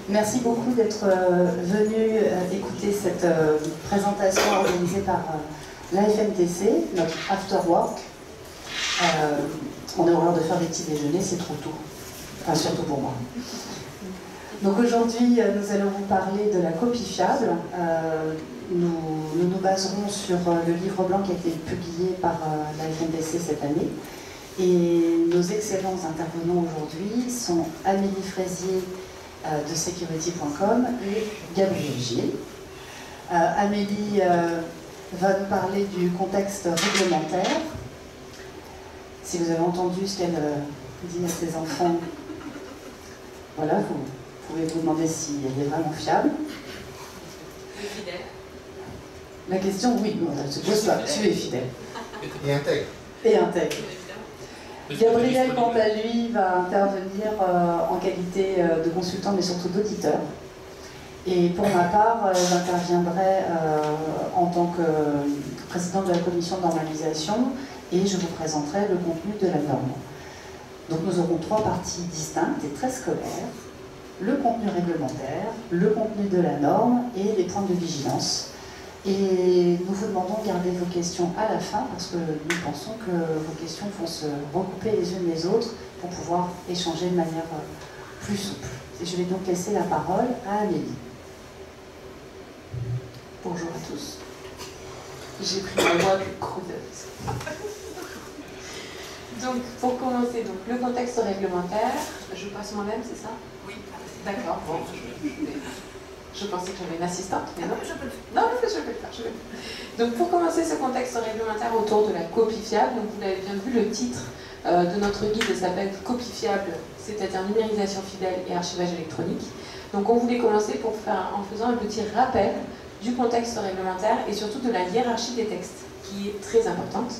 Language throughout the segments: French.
Merci beaucoup d'être venu écouter cette présentation organisée par l'AFMTC, notre After Work. On est horreur de faire des petits déjeuners, c'est trop tôt. Enfin, surtout pour moi. Donc aujourd'hui, nous allons vous parler de la copie fiable. Nous nous baserons sur le livre blanc qui a été publié par l'AFMTC cette année. Et nos excellents intervenants aujourd'hui sont Amélie Fraisier de security.com et Gabriel Gilles. Amélie va nous parler du contexte réglementaire. Si vous avez entendu ce qu'elle dit à ses enfants, voilà, vous pouvez vous demander si elle est vraiment fiable. Et fidèle. La question, oui, elle se pose là, tu es fidèle. Et intègre. Et intègre. Gabriel, quant à lui, va intervenir en qualité de consultant, mais surtout d'auditeur. Et pour ma part, j'interviendrai en tant que présidente de la commission de normalisation et je vous présenterai le contenu de la norme. Donc nous aurons trois parties distinctes et très scolaires. Le contenu réglementaire, le contenu de la norme et les points de vigilance. Et nous vous demandons de garder vos questions à la fin parce que nous pensons que vos questions vont se recouper les unes les autres pour pouvoir échanger de manière plus souple. Et je vais donc laisser la parole à Amélie. Bonjour à tous. J'ai pris ma voix plus croudeuse. Donc, pour commencer, donc, le contexte réglementaire, je passe moi-même, c'est ça? Oui. D'accord, bon, je pensais que j'avais une assistante, mais non. Je peux le faire. Non, je vais le faire. Donc, pour commencer ce contexte réglementaire autour de la copie fiable, donc vous l'avez bien vu, le titre de notre guide s'appelle Copie fiable, c'est-à-dire numérisation fidèle et archivage électronique. Donc, on voulait commencer en faisant un petit rappel du contexte réglementaire et surtout de la hiérarchie des textes, qui est très importante.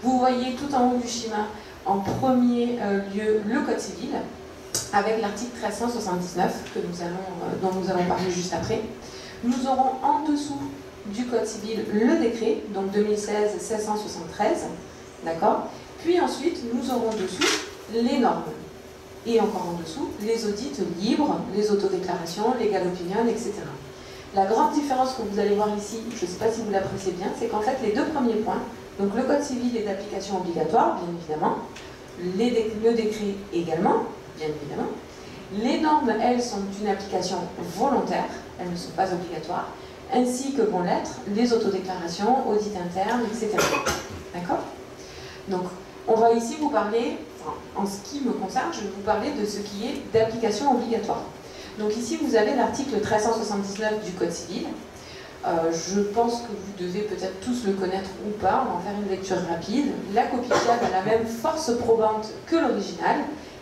Vous voyez tout en haut du schéma, en premier lieu, le Code civil, avec l'article 1379 dont nous allons parler juste après. Nous aurons en dessous du Code civil le décret, donc 2016-1673, d'accord. Puis ensuite, nous aurons dessous les normes. Et encore en dessous, les audits libres, les autodéclarations, legal opinion, etc. La grande différence que vous allez voir ici, je ne sais pas si vous l'appréciez bien, c'est qu'en fait, les deux premiers points, donc le Code civil est d'application obligatoire, bien évidemment, le décret également, bien évidemment. Les normes, elles, sont d'une application volontaire, elles ne sont pas obligatoires, ainsi que vont l'être les autodéclarations, audits internes, etc. D'accord? Donc, on va ici vous parler, en ce qui me concerne, je vais vous parler de ce qui est d'application obligatoire. Donc ici, vous avez l'article 1379 du Code civil. Je pense que vous devez peut-être tous le connaître ou pas, on va en faire une lecture rapide. La copie fiable a la même force probante que l'original.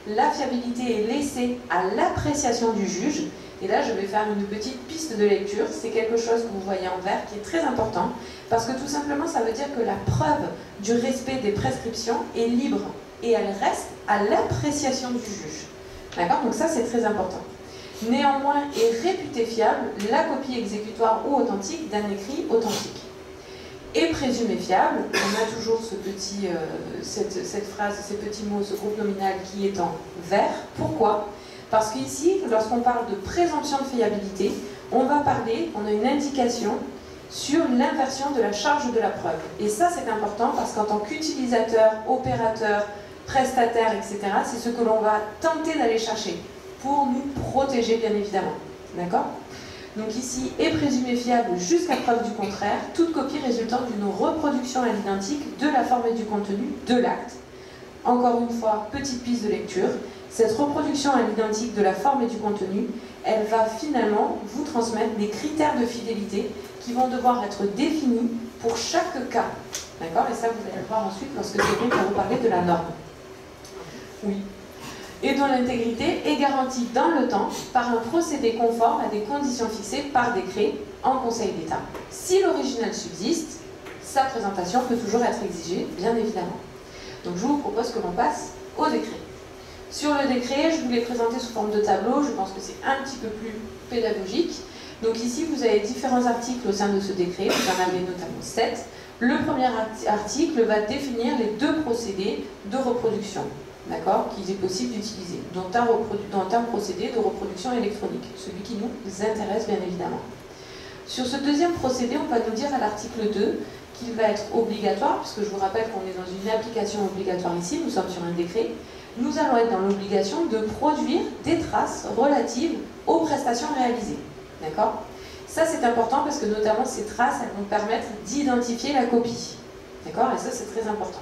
La fiabilité est laissée à l'appréciation du juge. Et là, je vais faire une petite piste de lecture. C'est quelque chose que vous voyez en vert qui est très important, parce que tout simplement, ça veut dire que la preuve du respect des prescriptions est libre et elle reste à l'appréciation du juge. D'accord? Donc ça, c'est très important. Néanmoins est réputée fiable la copie exécutoire ou authentique d'un écrit authentique. Est présumée fiable, on a toujours cette phrase, ces petits mots, ce groupe nominal qui est en vert. Pourquoi? Parce qu'ici, lorsqu'on parle de présomption de fiabilité, on a une indication sur l'inversion de la charge de la preuve. Et ça, c'est important parce qu'en tant qu'utilisateur, opérateur, prestataire, etc., c'est ce que l'on va tenter d'aller chercher pour nous protéger, bien évidemment. D'accord? Donc ici, est présumé fiable jusqu'à preuve du contraire, toute copie résultant d'une reproduction à l'identique de la forme et du contenu de l'acte. Encore une fois, petite piste de lecture, cette reproduction à l'identique de la forme et du contenu, elle va finalement vous transmettre des critères de fidélité qui vont devoir être définis pour chaque cas. D'accord? Et ça, vous allez le voir ensuite lorsque Cédric va vous parler de la norme. Oui. Et dont l'intégrité est garantie dans le temps par un procédé conforme à des conditions fixées par décret en Conseil d'État. Si l'original subsiste, sa présentation peut toujours être exigée, bien évidemment. Donc je vous propose que l'on passe au décret. Sur le décret, je vous l'ai présenté sous forme de tableau, je pense que c'est un petit peu plus pédagogique. Donc ici, vous avez différents articles au sein de ce décret, vous en avez notamment 7. Le premier article va définir les deux procédés de reproduction. d'accord, qu'il est possible d'utiliser, dont un procédé de reproduction électronique, celui qui nous intéresse bien évidemment. Sur ce deuxième procédé, on va nous dire à l'article 2 qu'il va être obligatoire, puisque je vous rappelle qu'on est dans une application obligatoire ici, nous sommes sur un décret, nous allons être dans l'obligation de produire des traces relatives aux prestations réalisées. D'accord ? Ça c'est important parce que notamment ces traces, elles vont permettre d'identifier la copie. D'accord ? Et ça c'est très important.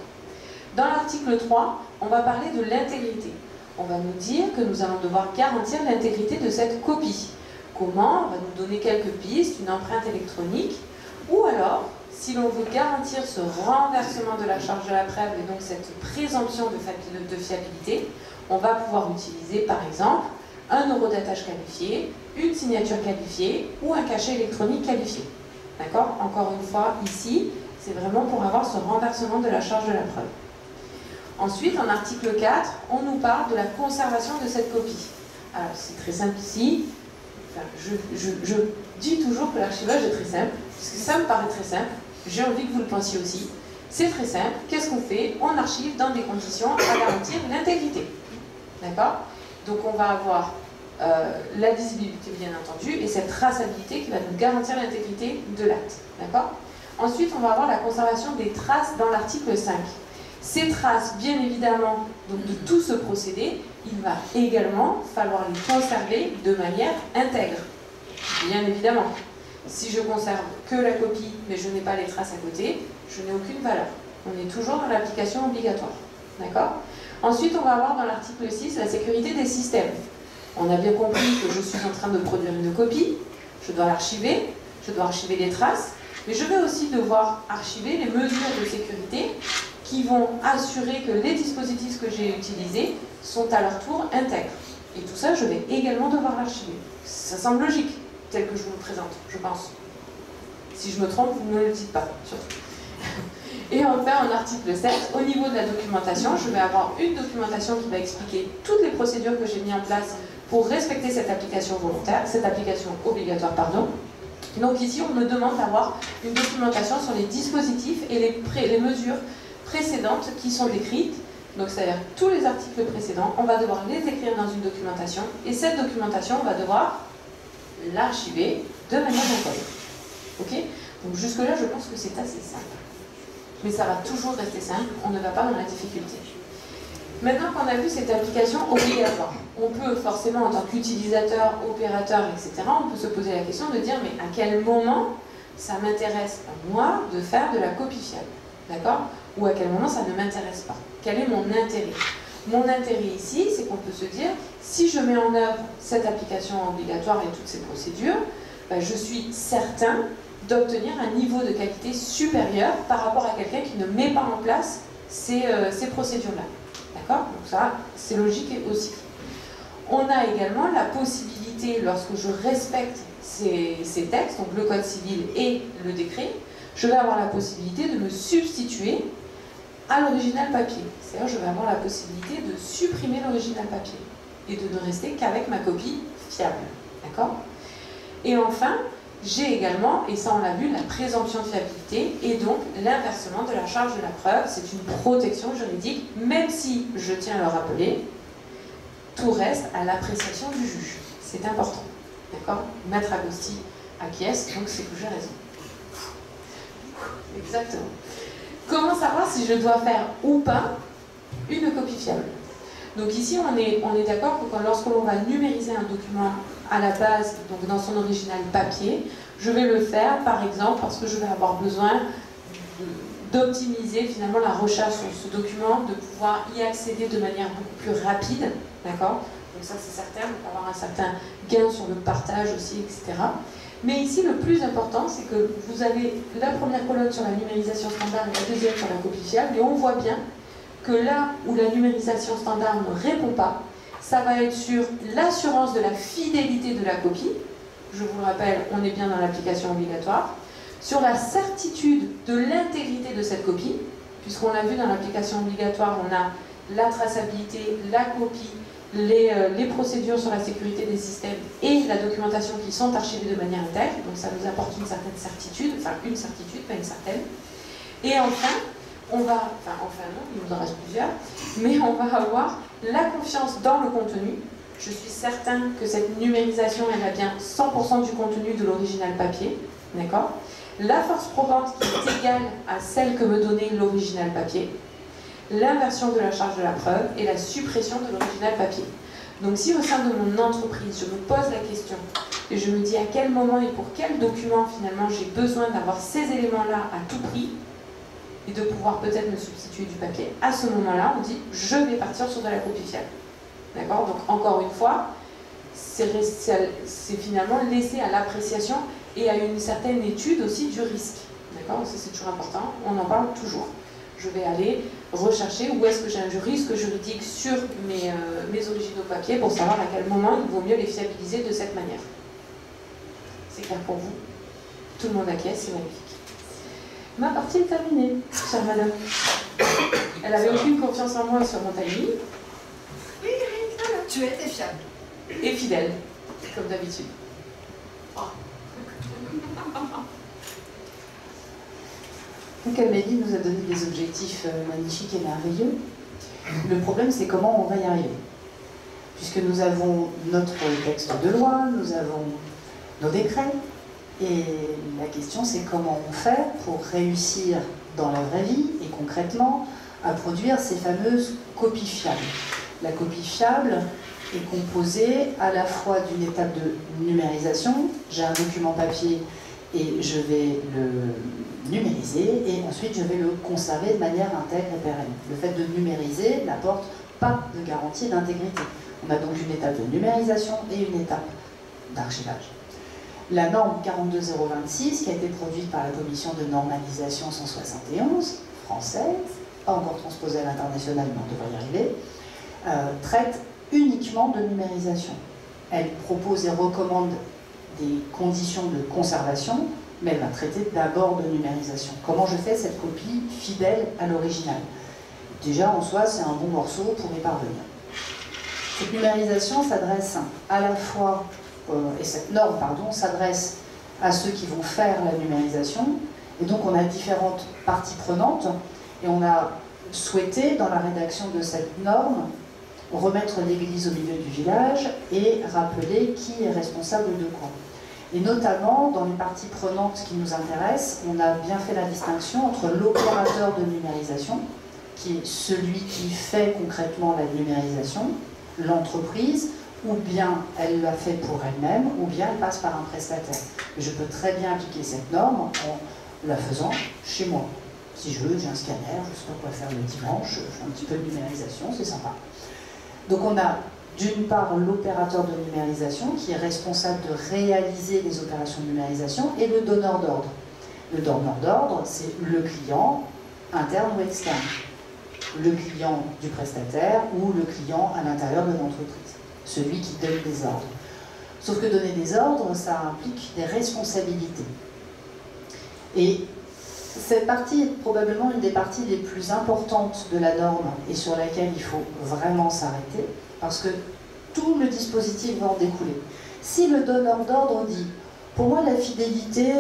Dans l'article 3, on va parler de l'intégrité. On va nous dire que nous allons devoir garantir l'intégrité de cette copie. Comment ? On va nous donner quelques pistes, une empreinte électronique, ou alors, si l'on veut garantir ce renversement de la charge de la preuve et donc cette présomption de fiabilité, on va pouvoir utiliser par exemple un eurodatage qualifié, une signature qualifiée ou un cachet électronique qualifié. D'accord ? Encore une fois, ici, c'est vraiment pour avoir ce renversement de la charge de la preuve. Ensuite, en article 4, on nous parle de la conservation de cette copie. Alors, c'est très simple ici. Enfin, je dis toujours que l'archivage est très simple, parce que ça me paraît très simple. J'ai envie que vous le pensiez aussi. C'est très simple. Qu'est-ce qu'on fait? On archive dans des conditions à garantir l'intégrité. D'accord? Donc, on va avoir la visibilité, bien entendu, et cette traçabilité qui va nous garantir l'intégrité de l'acte. D'accord? Ensuite, on va avoir la conservation des traces dans l'article 5. Ces traces, bien évidemment, donc de tout ce procédé, il va également falloir les conserver de manière intègre. Bien évidemment. Si je conserve que la copie, mais je n'ai pas les traces à côté, je n'ai aucune valeur. On est toujours dans l'application obligatoire. D'accord? Ensuite, on va avoir dans l'article 6 la sécurité des systèmes. On a bien compris que je suis en train de produire une copie, je dois l'archiver, je dois archiver les traces, mais je vais aussi devoir archiver les mesures de sécurité qui vont assurer que les dispositifs que j'ai utilisés sont à leur tour intègres. Et tout ça, je vais également devoir l'archiver. Ça semble logique, tel que je vous le présente, je pense. Si je me trompe, vous ne me le dites pas, surtout. Et enfin, en article 7, au niveau de la documentation, je vais avoir une documentation qui va expliquer toutes les procédures que j'ai mises en place pour respecter cette application volontaire, cette application obligatoire, pardon. Donc ici, on me demande d'avoir une documentation sur les dispositifs et les mesures précédentes qui sont décrites. Donc c'est-à-dire tous les articles précédents, on va devoir les écrire dans une documentation et cette documentation, on va devoir l'archiver de manière intègre. Ok? Donc jusque-là, je pense que c'est assez simple. Mais ça va toujours rester simple, on ne va pas dans la difficulté. Maintenant qu'on a vu cette application obligatoire, on peut forcément, en tant qu'utilisateur, opérateur, etc., on peut se poser la question de dire, mais à quel moment ça m'intéresse, moi, de faire de la copie fiable? D'accord? Ou à quel moment ça ne m'intéresse pas? Quel est mon intérêt? Mon intérêt ici, c'est qu'on peut se dire, si je mets en œuvre cette application obligatoire et toutes ces procédures, ben, je suis certain d'obtenir un niveau de qualité supérieur par rapport à quelqu'un qui ne met pas en place ces procédures-là. D'accord? Donc ça, c'est logique aussi. On a également la possibilité, lorsque je respecte ces textes, donc le Code civil et le décret, je vais avoir la possibilité de me substituer à l'original papier. C'est-à-dire je vais avoir la possibilité de supprimer l'original papier et de ne rester qu'avec ma copie fiable. D'accord? Et enfin, j'ai également, et ça on l'a vu, la présomption de fiabilité et donc l'inversement de la charge de la preuve. C'est une protection juridique, même si, je tiens à le rappeler, tout reste à l'appréciation du juge. C'est important. D'accord? Maître Agosti acquiesce, donc c'est que j'ai raison. Exactement. Comment savoir si je dois faire ou pas une copie fiable? Donc ici, on est d'accord que lorsque l'on va numériser un document à la base, donc dans son original papier, je vais le faire, par exemple, parce que je vais avoir besoin d'optimiser finalement la recherche sur ce document, de pouvoir y accéder de manière beaucoup plus rapide, d'accord? Donc ça, c'est certain, on peut avoir un certain gain sur le partage aussi, etc. Mais ici, le plus important, c'est que vous avez la première colonne sur la numérisation standard et la deuxième sur la copie fiable, et on voit bien que là où la numérisation standard ne répond pas, ça va être sur l'assurance de la fidélité de la copie. Je vous le rappelle, on est bien dans l'application obligatoire. Sur la certitude de l'intégrité de cette copie, puisqu'on l'a vu dans l'application obligatoire, on a la traçabilité, la copie, les procédures sur la sécurité des systèmes et la documentation qui sont archivées de manière intègre. Donc ça nous apporte une certaine certitude, enfin une certitude, pas une certaine. Et enfin, on va, enfin non, il nous en reste plusieurs, mais on va avoir la confiance dans le contenu. Je suis certain que cette numérisation, elle a bien 100% du contenu de l'original papier, d'accord? La force probante qui est égale à celle que me donnait l'original papier, l'inversion de la charge de la preuve et la suppression de l'original papier. Donc si au sein de mon entreprise, je me pose la question et je me dis à quel moment et pour quel document finalement j'ai besoin d'avoir ces éléments-là à tout prix et de pouvoir peut-être me substituer du papier, à ce moment-là, on dit je vais partir sur de la copie fiable. D'accord? Donc encore une fois, c'est finalement laissé à l'appréciation et à une certaine étude aussi du risque. D'accord? Ça c'est toujours important, on en parle toujours. Je vais aller rechercher où est-ce que j'ai un risque juridique sur mes originaux papiers pour savoir à quel moment il vaut mieux les fiabiliser de cette manière. C'est clair pour vous? Tout le monde acquiesce, c'est magnifique. Ma partie est terminée, chère madame. Elle avait aucune confiance en moi sur mon timing. Oui, tu étais fiable. Et fidèle, comme d'habitude. Oh. Donc Amélie nous a donné des objectifs magnifiques et merveilleux. Le problème, c'est comment on va y arriver. Puisque nous avons notre texte de loi, nous avons nos décrets, et la question, c'est comment on fait pour réussir dans la vraie vie, et concrètement, à produire ces fameuses copies fiables. La copie fiable est composée à la fois d'une étape de numérisation. J'ai un document papier et je vais le numériser et ensuite je vais le conserver de manière intègre et pérenne. Le fait de numériser n'apporte pas de garantie d'intégrité. On a donc une étape de numérisation et une étape d'archivage. La norme 42026, qui a été produite par la commission de normalisation 171, française, pas encore transposée à l'international, mais on devrait y arriver, traite uniquement de numérisation. Elle propose et recommande des conditions de conservation, mais elle va traiter d'abord de numérisation. Comment je fais cette copie fidèle à l'original? Déjà, en soi, c'est un bon morceau pour y parvenir. Cette numérisation s'adresse à la fois, et cette norme, pardon, s'adresse à ceux qui vont faire la numérisation, et donc on a différentes parties prenantes, et on a souhaité, dans la rédaction de cette norme, remettre l'église au milieu du village et rappeler qui est responsable de quoi. Et notamment, dans les parties prenantes qui nous intéressent, on a bien fait la distinction entre l'opérateur de numérisation, qui est celui qui fait concrètement la numérisation, l'entreprise, ou bien elle l'a fait pour elle-même, ou bien elle passe par un prestataire. Et je peux très bien appliquer cette norme en la faisant chez moi. Si je veux, j'ai un scanner, je sais pas quoi faire le dimanche, je fais un petit peu de numérisation, c'est sympa. Donc on a d'une part l'opérateur de numérisation qui est responsable de réaliser les opérations de numérisation et le donneur d'ordre. Le donneur d'ordre, c'est le client interne ou externe, le client du prestataire ou le client à l'intérieur de l'entreprise, celui qui donne des ordres. Sauf que donner des ordres, ça implique des responsabilités. Et cette partie est probablement une des parties les plus importantes de la norme et sur laquelle il faut vraiment s'arrêter, parce que tout le dispositif va en découler. Si le donneur d'ordre dit « Pour moi, la fidélité,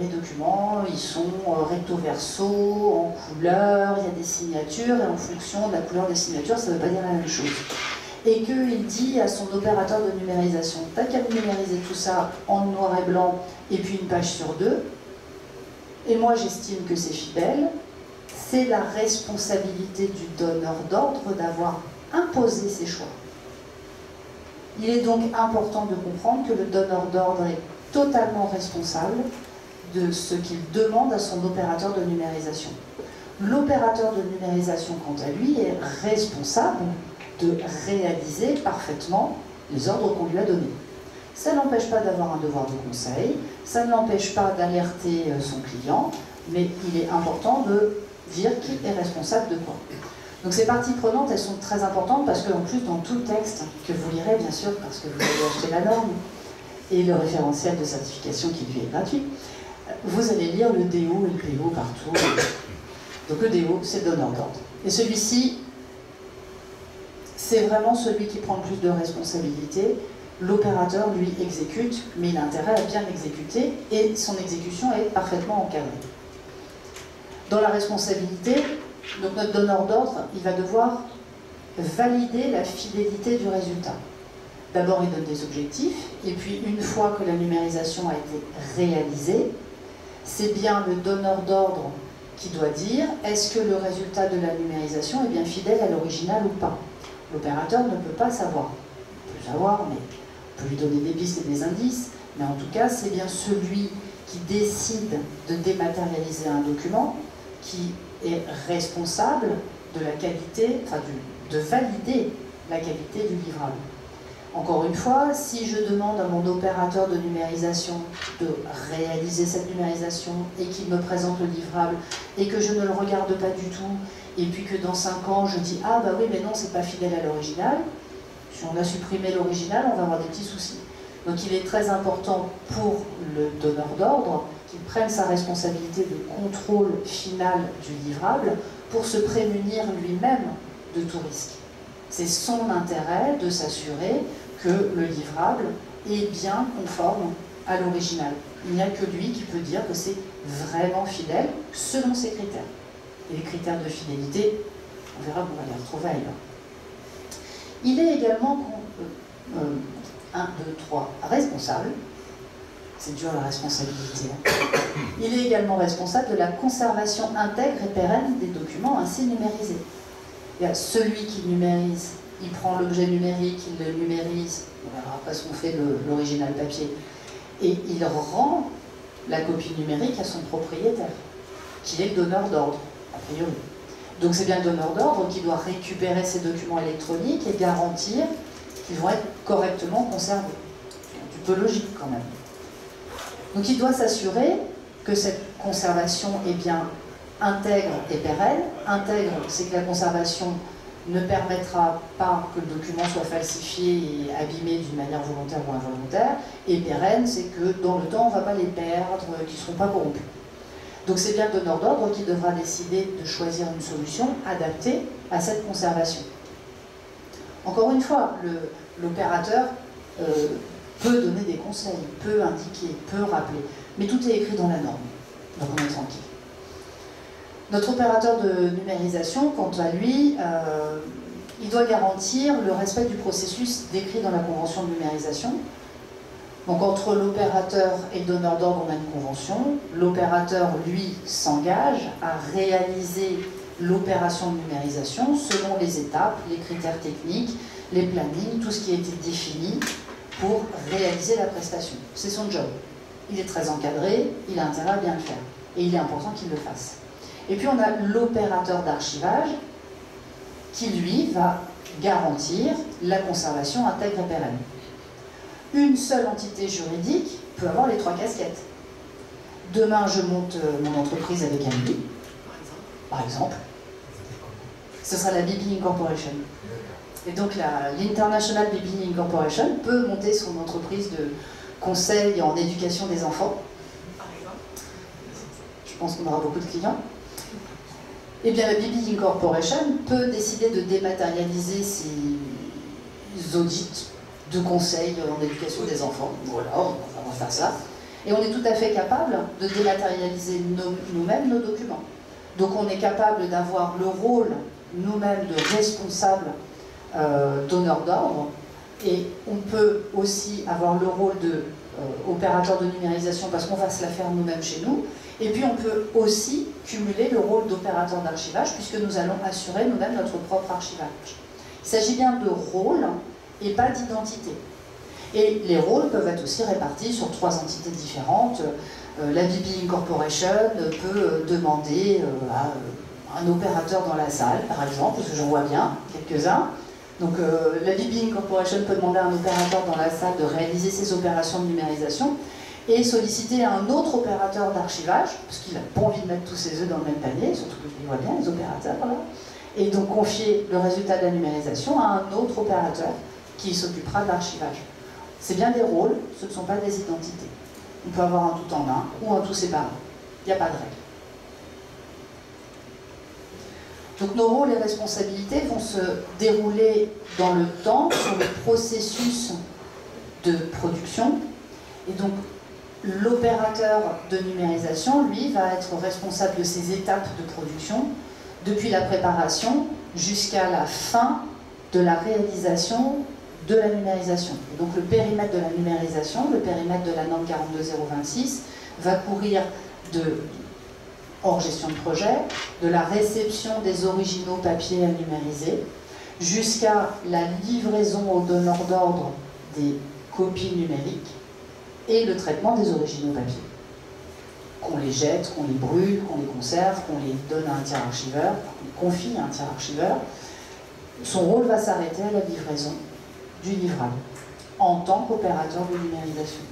mes documents, ils sont recto verso, en couleur, il y a des signatures, et en fonction de la couleur des signatures, ça ne veut pas dire la même chose. » Et qu'il dit à son opérateur de numérisation « T'as qu'à numériser tout ça en noir et blanc, et puis une page sur deux, et moi j'estime que c'est fidèle », c'est la responsabilité du donneur d'ordre d'avoir imposé ses choix. Il est donc important de comprendre que le donneur d'ordre est totalement responsable de ce qu'il demande à son opérateur de numérisation. L'opérateur de numérisation, quant à lui, est responsable de réaliser parfaitement les ordres qu'on lui a donnés. Ça n'empêche pas d'avoir un devoir de conseil, ça ne l'empêche pas d'alerter son client, mais il est important de dire qui est responsable de quoi. Donc ces parties prenantes, elles sont très importantes parce qu'en plus, dans tout le texte, que vous lirez bien sûr, parce que vous avez acheté la norme, et le référentiel de certification qui lui est gratuit, vous allez lire le DO et le PO partout. Donc le DO, c'est le donneur d'ordre. Et celui-ci, c'est vraiment celui qui prend le plus de responsabilités. L'opérateur, lui, exécute, mais il a intérêt à bien exécuter, et son exécution est parfaitement encadrée. Dans la responsabilité, donc notre donneur d'ordre, il va devoir valider la fidélité du résultat. D'abord, il donne des objectifs, et puis une fois que la numérisation a été réalisée, c'est bien le donneur d'ordre qui doit dire est-ce que le résultat de la numérisation est bien fidèle à l'original ou pas. L'opérateur ne peut pas savoir. Il peut savoir, mais on peut lui donner des pistes et des indices, mais en tout cas, c'est bien celui qui décide de dématérialiser un document qui est responsable de la qualité, enfin de valider la qualité du livrable. Encore une fois, si je demande à mon opérateur de numérisation de réaliser cette numérisation et qu'il me présente le livrable et que je ne le regarde pas du tout, et puis que dans 5 ans je dis « Ah bah oui, mais non, c'est pas fidèle à l'original », si on a supprimé l'original, on va avoir des petits soucis. Donc il est très important pour le donneur d'ordre qu'il prenne sa responsabilité de contrôle final du livrable pour se prémunir lui-même de tout risque. C'est son intérêt de s'assurer que le livrable est bien conforme à l'original. Il n'y a que lui qui peut dire que c'est vraiment fidèle selon ses critères. Et les critères de fidélité, on verra qu'on va les retrouver ailleurs. Il est également 1, 2, 3 responsable. C'est dur la responsabilité. Il est également responsable de la conservation intègre et pérenne des documents ainsi numérisés. Il y a celui qui numérise, il prend l'objet numérique, il le numérise, on verra après ce qu'on fait l'original papier, et il rend la copie numérique à son propriétaire, qui est le donneur d'ordre, a priori. Donc c'est bien le donneur d'ordre qui doit récupérer ces documents électroniques et garantir qu'ils vont être correctement conservés. C'est un peu logique quand même. Donc il doit s'assurer que cette conservation est bien intègre et pérenne. Intègre, c'est que la conservation ne permettra pas que le document soit falsifié et abîmé d'une manière volontaire ou involontaire. Et pérenne, c'est que dans le temps, on ne va pas les perdre, qu'ils ne seront pas corrompus. Donc c'est bien le donneur d'ordre qui devra décider de choisir une solution adaptée à cette conservation. Encore une fois, l'opérateur peut donner des conseils, peut indiquer, peut rappeler, mais tout est écrit dans la norme, donc on est tranquille. Notre opérateur de numérisation, quant à lui, il doit garantir le respect du processus décrit dans la convention de numérisation. Donc entre l'opérateur et le donneur d'ordre, on a une convention. L'opérateur, lui, s'engage à réaliser l'opération de numérisation selon les étapes, les critères techniques, les plannings, tout ce qui a été défini pour réaliser la prestation. C'est son job. Il est très encadré, il a intérêt à bien le faire. Et il est important qu'il le fasse. Et puis on a l'opérateur d'archivage qui, lui, va garantir la conservation intègre et pérenne. Une seule entité juridique peut avoir les 3 casquettes. Demain, je monte mon entreprise avec un lui, par exemple. Ce sera la BB Incorporation. Et donc l'International BB Incorporation peut monter son entreprise de conseil en éducation des enfants. Je pense qu'on aura beaucoup de clients. Eh bien, la BB Incorporation peut décider de dématérialiser ses audits de conseil en éducation des enfants. Voilà, on va faire ça. Et on est tout à fait capable de dématérialiser nous-mêmes nos documents. Donc on est capable d'avoir le rôle nous-mêmes de responsable donneur d'ordre, et on peut aussi avoir le rôle de opérateur de numérisation parce qu'on va se la faire nous-mêmes chez nous, et puis on peut aussi cumuler le rôle d'opérateur d'archivage puisque nous allons assurer nous-mêmes notre propre archivage. Il s'agit bien de rôle et pas d'identité. Et les rôles peuvent être aussi répartis sur 3 entités différentes. La BB Incorporation peut demander à un opérateur dans la salle, par exemple, parce que j'en vois bien quelques-uns. Donc la BB Incorporation peut demander à un opérateur dans la salle de réaliser ses opérations de numérisation et solliciter un autre opérateur d'archivage, parce qu'il n'a pas envie de mettre tous ses œufs dans le même panier, surtout qu'ils voient bien les opérateurs là, et donc confier le résultat de la numérisation à un autre opérateur qui s'occupera de l'archivage. C'est bien des rôles, ce ne sont pas des identités. On peut avoir un tout en un ou un tout séparé. Il n'y a pas de règle. Donc nos rôles et responsabilités vont se dérouler dans le temps sur le processus de production. Et donc L'opérateur de numérisation, lui, va être responsable de ces étapes de production, depuis la préparation jusqu'à la fin de la réalisation de la numérisation. Et donc le périmètre de la numérisation, le périmètre de la norme 42026, va courir hors gestion de projet, de la réception des originaux papier à numériser, jusqu'à la livraison au donneur d'ordre des copies numériques et le traitement des originaux papier. Qu'on les jette, qu'on les brûle, qu'on les conserve, qu'on les donne à un tiers archiveur, qu'on les confie à un tiers archiveur, son rôle va s'arrêter à la livraison du livrable, en tant qu'opérateur de numérisation.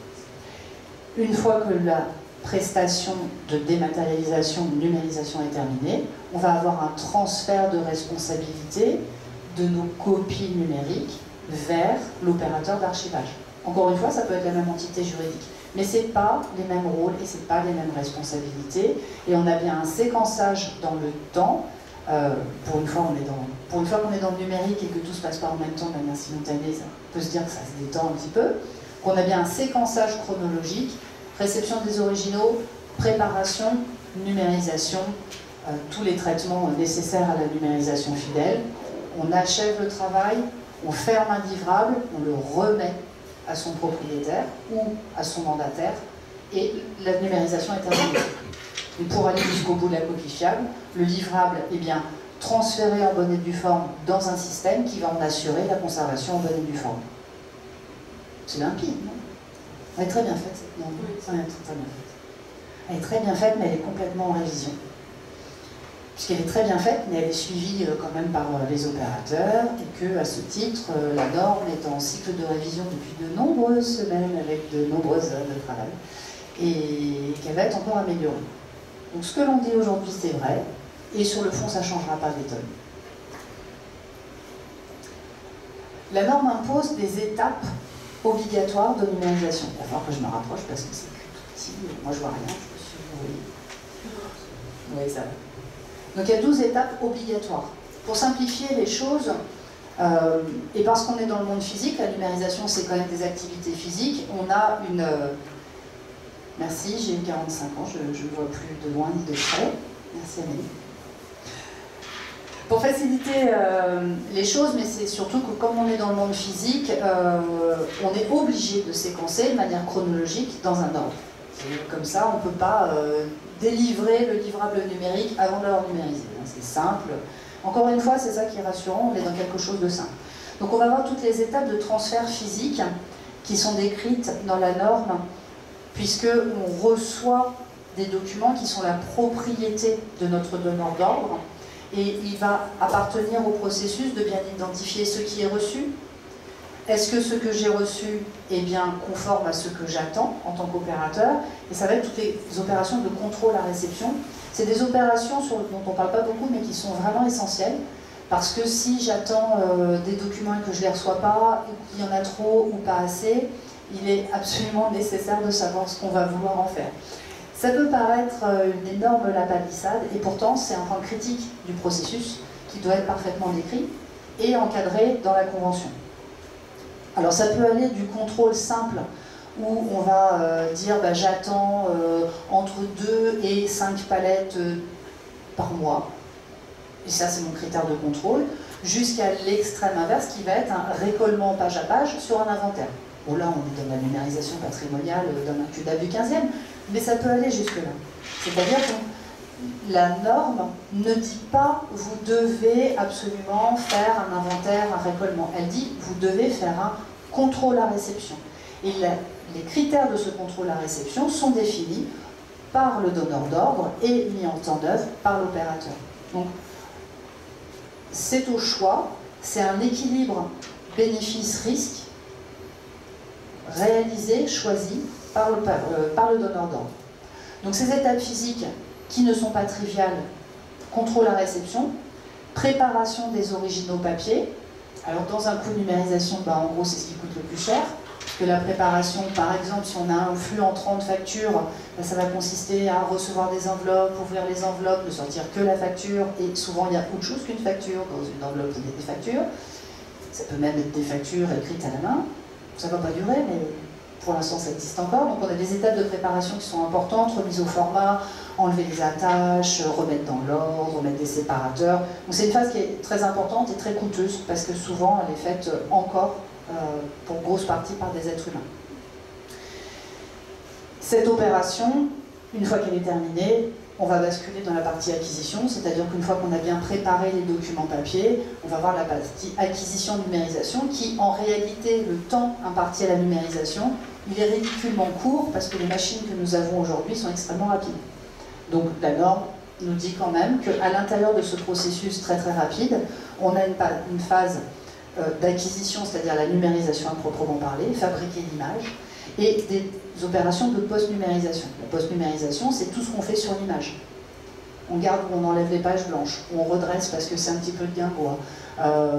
Une fois que la prestation de dématérialisation, de numérisation est terminée, on va avoir un transfert de responsabilité de nos copies numériques vers l'opérateur d'archivage. Encore une fois, ça peut être la même entité juridique, mais ce n'est pas les mêmes rôles et ce n'est pas les mêmes responsabilités. Et on a bien un séquençage dans le temps. Pour une fois qu'on est dans le numérique et que tout se passe pas en même temps de manière simultanée, ça peut se dire que ça se détend un petit peu. Qu'on a bien un séquençage chronologique, réception des originaux, préparation, numérisation, tous les traitements nécessaires à la numérisation fidèle. On achève le travail, on ferme un livrable, on le remet à son propriétaire ou à son mandataire et la numérisation est terminée. Et pour aller jusqu'au bout de la coquille fiable, le livrable est bien transféré en bonne et due forme dans un système qui va en assurer la conservation en bonne et due forme. C'est limpide, non? Elle est très bien faite, cette norme. Oui, elle est très bien faite. Elle est très bien faite, mais elle est complètement en révision. Puisqu'elle est très bien faite, mais elle est suivie quand même par les opérateurs, et que, à ce titre, la norme est en cycle de révision depuis de nombreuses semaines, avec de nombreuses heures de travail, et qu'elle va être encore améliorée. Donc ce que l'on dit aujourd'hui, c'est vrai, et sur le fond, ça ne changera pas des tonnes. La norme impose des étapes obligatoires de numérisation. Il va falloir que je me rapproche parce que c'est tout petit, moi je vois rien, je suis oui, ça va. Donc il y a 12 étapes obligatoires. Pour simplifier les choses, et parce qu'on est dans le monde physique, la numérisation c'est quand même des activités physiques, on a une... Merci, j'ai eu 45 ans, je ne vois plus de loin ni de près. Merci Amélie. Pour faciliter les choses, mais c'est surtout que comme on est dans le monde physique, on est obligé de séquencer de manière chronologique dans un ordre. Comme ça, on ne peut pas délivrer le livrable numérique avant de l'avoir numérisé. C'est simple. Encore une fois, c'est ça qui est rassurant, on est dans quelque chose de simple. Donc on va voir toutes les étapes de transfert physique qui sont décrites dans la norme, puisqu'on reçoit des documents qui sont la propriété de notre donneur d'ordre, et il va appartenir au processus de bien identifier ce qui est reçu. Est-ce que ce que j'ai reçu est bien conforme à ce que j'attends en tant qu'opérateur? Et ça va être toutes les opérations de contrôle à réception. C'est des opérations dont on ne parle pas beaucoup, mais qui sont vraiment essentielles, parce que si j'attends des documents et que je ne les reçois pas, qu'il y en a trop ou pas assez, il est absolument nécessaire de savoir ce qu'on va vouloir en faire. Ça peut paraître une énorme lapalissade, et pourtant c'est un point critique du processus qui doit être parfaitement décrit et encadré dans la Convention. Alors ça peut aller du contrôle simple, où on va dire bah, j'attends entre 2 et 5 palettes par mois, et ça c'est mon critère de contrôle, jusqu'à l'extrême inverse qui va être un récollement page à page sur un inventaire. Bon là on est dans la numérisation patrimoniale d'un incudable du 15e, mais ça peut aller jusque-là. C'est-à-dire que la norme ne dit pas vous devez absolument faire un inventaire, un récollement. Elle dit vous devez faire un contrôle à réception. Et les critères de ce contrôle à réception sont définis par le donneur d'ordre et mis en œuvre par l'opérateur. Donc c'est au choix, c'est un équilibre bénéfice-risque réalisé, choisi par le donneur d'ordre. Donc ces étapes physiques qui ne sont pas triviales, contrôle à réception, préparation des originaux papier. Alors dans un coût de numérisation, bah, en gros c'est ce qui coûte le plus cher, parce que la préparation, par exemple, si on a un flux entrant de factures, bah, ça va consister à recevoir des enveloppes, ouvrir les enveloppes, ne sortir que la facture, et souvent il y a autre chose qu'une facture, dans une enveloppe il y a des factures, ça peut même être des factures écrites à la main, ça ne va pas durer, mais pour l'instant ça existe encore. Donc on a des étapes de préparation qui sont importantes, remise au format, enlever les attaches, remettre dans l'ordre, remettre des séparateurs. Donc c'est une phase qui est très importante et très coûteuse parce que souvent elle est faite encore pour grosse partie par des êtres humains. Cette opération, une fois qu'elle est terminée, on va basculer dans la partie acquisition, c'est-à-dire qu'une fois qu'on a bien préparé les documents papier, on va voir la partie acquisition-numérisation qui, en réalité, le temps imparti à la numérisation, il est ridiculement court parce que les machines que nous avons aujourd'hui sont extrêmement rapides. Donc la norme nous dit quand même qu'à l'intérieur de ce processus très très rapide, on a une phase d'acquisition, c'est-à-dire la numérisation à proprement parler, fabriquer l'image, et des opérations de post-numérisation. La post-numérisation, c'est tout ce qu'on fait sur l'image. On garde ou on enlève les pages blanches, on redresse parce que c'est un petit peu de guingois.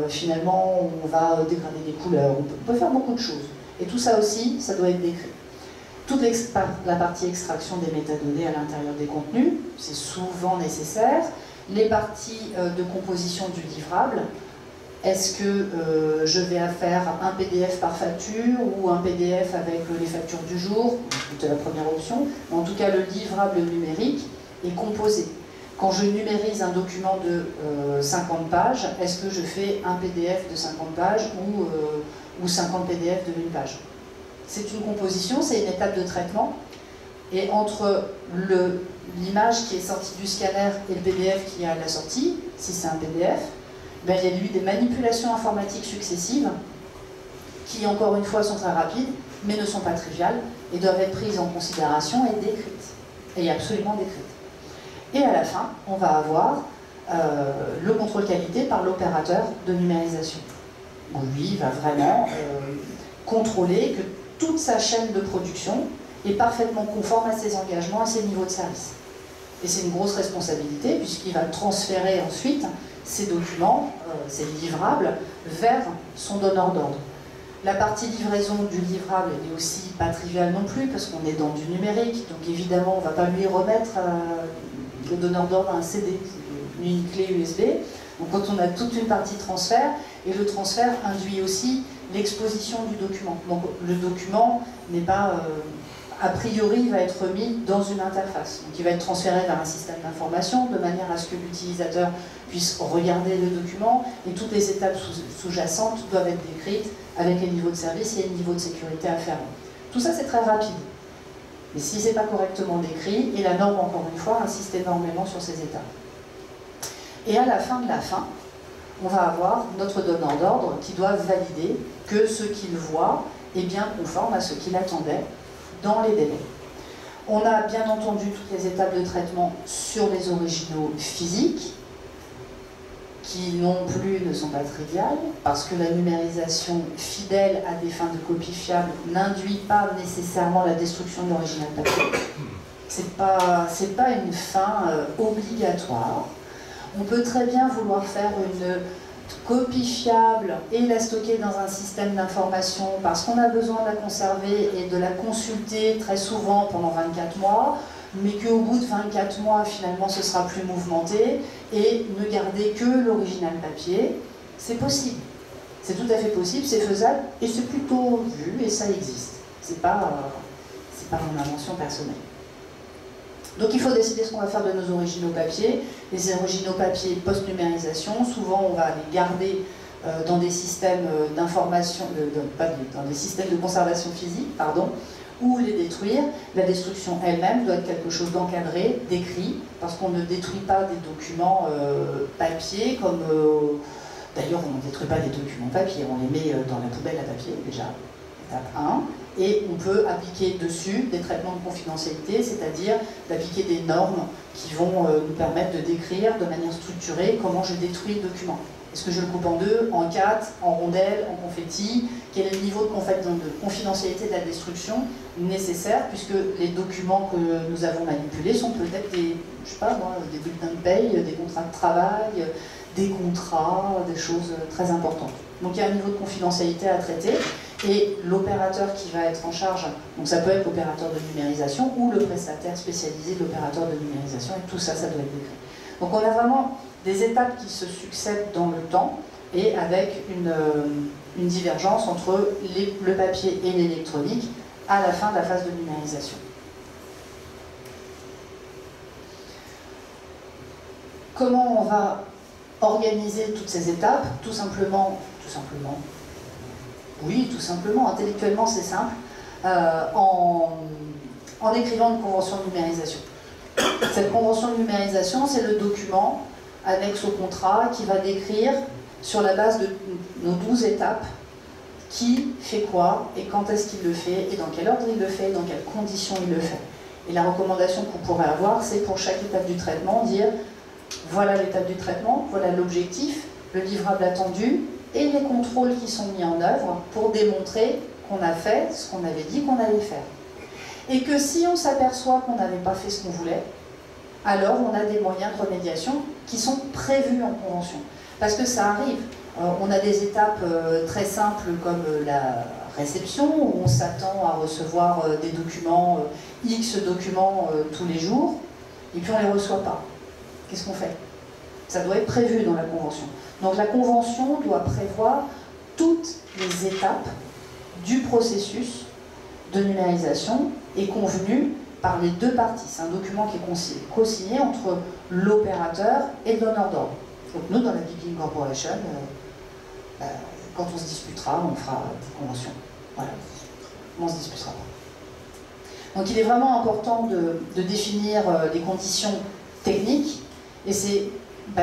Finalement, on va dégrader les couleurs, on peut faire beaucoup de choses. Et tout ça aussi, ça doit être décrit. Toute la partie extraction des métadonnées à l'intérieur des contenus, c'est souvent nécessaire. Les parties de composition du livrable, est-ce que je vais faire un PDF par facture ou un PDF avec les factures du jour? C'est la première option. Mais en tout cas, le livrable numérique est composé. Quand je numérise un document de 50 pages, est-ce que je fais un PDF de 50 pages ou 50 PDF de 1 page? C'est une composition, c'est une étape de traitement. Et entre l'image qui est sortie du scanner et le PDF qui est à la sortie, si c'est un PDF, ben, il y a eu des manipulations informatiques successives qui, encore une fois, sont très rapides, mais ne sont pas triviales et doivent être prises en considération et décrites. Et absolument décrites. Et à la fin, on va avoir le contrôle qualité par l'opérateur de numérisation. Où lui va vraiment contrôler que toute sa chaîne de production est parfaitement conforme à ses engagements, à ses niveaux de service. Et c'est une grosse responsabilité puisqu'il va transférer ensuite ces documents, ces livrables, vers son donneur d'ordre. La partie livraison du livrable n'est aussi pas triviale non plus parce qu'on est dans du numérique, donc évidemment on ne va pas lui remettre le donneur d'ordre un CD, une clé USB. Donc quand on a toute une partie transfert, et le transfert induit aussi l'exposition du document. Donc le document n'est pas, a priori, va être mis dans une interface. Donc il va être transféré vers un système d'information de manière à ce que l'utilisateur puisse regarder le document et toutes les étapes sous-jacentes doivent être décrites avec les niveaux de service et les niveaux de sécurité afférents. Tout ça c'est très rapide. Mais si ce n'est pas correctement décrit, et la norme encore une fois insiste énormément sur ces étapes. Et à la fin de la fin, on va avoir notre donneur d'ordre qui doit valider que ce qu'il voit est bien conforme à ce qu'il attendait dans les délais. On a bien entendu toutes les étapes de traitement sur les originaux physiques, qui non plus ne sont pas triviales, parce que la numérisation fidèle à des fins de copie fiable n'induit pas nécessairement la destruction de l'original papier. C'est pas une fin obligatoire. On peut très bien vouloir faire une copie fiable et la stocker dans un système d'information parce qu'on a besoin de la conserver et de la consulter très souvent pendant 24 mois, mais qu'au bout de 24 mois, finalement, ce sera plus mouvementé et ne garder que l'original papier, c'est possible. C'est tout à fait possible, c'est faisable et c'est plutôt vu et ça existe. C'est pas mon invention personnelle. Donc il faut décider ce qu'on va faire de nos originaux papier. Les originaux papier post-numérisation, souvent on va les garder dans des systèmes d'information, dans des systèmes de conservation physique, pardon, ou les détruire. La destruction elle-même doit être quelque chose d'encadré, d'écrit, parce qu'on ne détruit pas des documents papier comme... D'ailleurs, on ne détruit pas des documents papier, on les met dans la poubelle à papier, déjà, étape 1. Et on peut appliquer dessus des traitements de confidentialité, c'est-à-dire d'appliquer des normes qui vont nous permettre de décrire de manière structurée comment je détruis le document. Est-ce que je le coupe en deux, en 4, en rondelles, en confettis? Quel est le niveau de confidentialité de la destruction nécessaire, puisque les documents que nous avons manipulés sont peut-être des, je sais pas moi, des bulletins de paye, des contrats de travail, des contrats, des choses très importantes. Donc il y a un niveau de confidentialité à traiter, et l'opérateur qui va être en charge, donc ça peut être l'opérateur de numérisation ou le prestataire spécialisé de l'opérateur de numérisation, et tout ça, ça doit être décrit. Donc on a vraiment des étapes qui se succèdent dans le temps, et avec une divergence entre le papier et l'électronique, à la fin de la phase de numérisation. Comment on va organiser toutes ces étapes? Tout simplement, intellectuellement c'est simple, en écrivant une convention de numérisation. Cette convention de numérisation, c'est le document annexe au contrat qui va décrire, sur la base de nos 12 étapes, qui fait quoi et quand est-ce qu'il le fait et dans quel ordre il le fait et dans quelles conditions il le fait. Et la recommandation qu'on pourrait avoir, c'est pour chaque étape du traitement, dire voilà l'étape du traitement, voilà l'objectif, le livrable attendu et les contrôles qui sont mis en œuvre pour démontrer qu'on a fait ce qu'on avait dit qu'on allait faire. Et que si on s'aperçoit qu'on n'avait pas fait ce qu'on voulait, alors on a des moyens de remédiation qui sont prévus en convention. Parce que ça arrive. On a des étapes très simples comme la réception, où on s'attend à recevoir des documents, X documents tous les jours, et puis on ne les reçoit pas. Qu'est-ce qu'on fait? Ça doit être prévu dans la convention. Donc la convention doit prévoir toutes les étapes du processus de numérisation et convenu par les deux parties. C'est un document qui est co-signé entre l'opérateur et le donneur d'ordre. Donc nous, dans la Big Corporation, quand on se disputera, on fera des conventions. Voilà. On ne se disputera pas. Donc il est vraiment important de définir les conditions techniques, et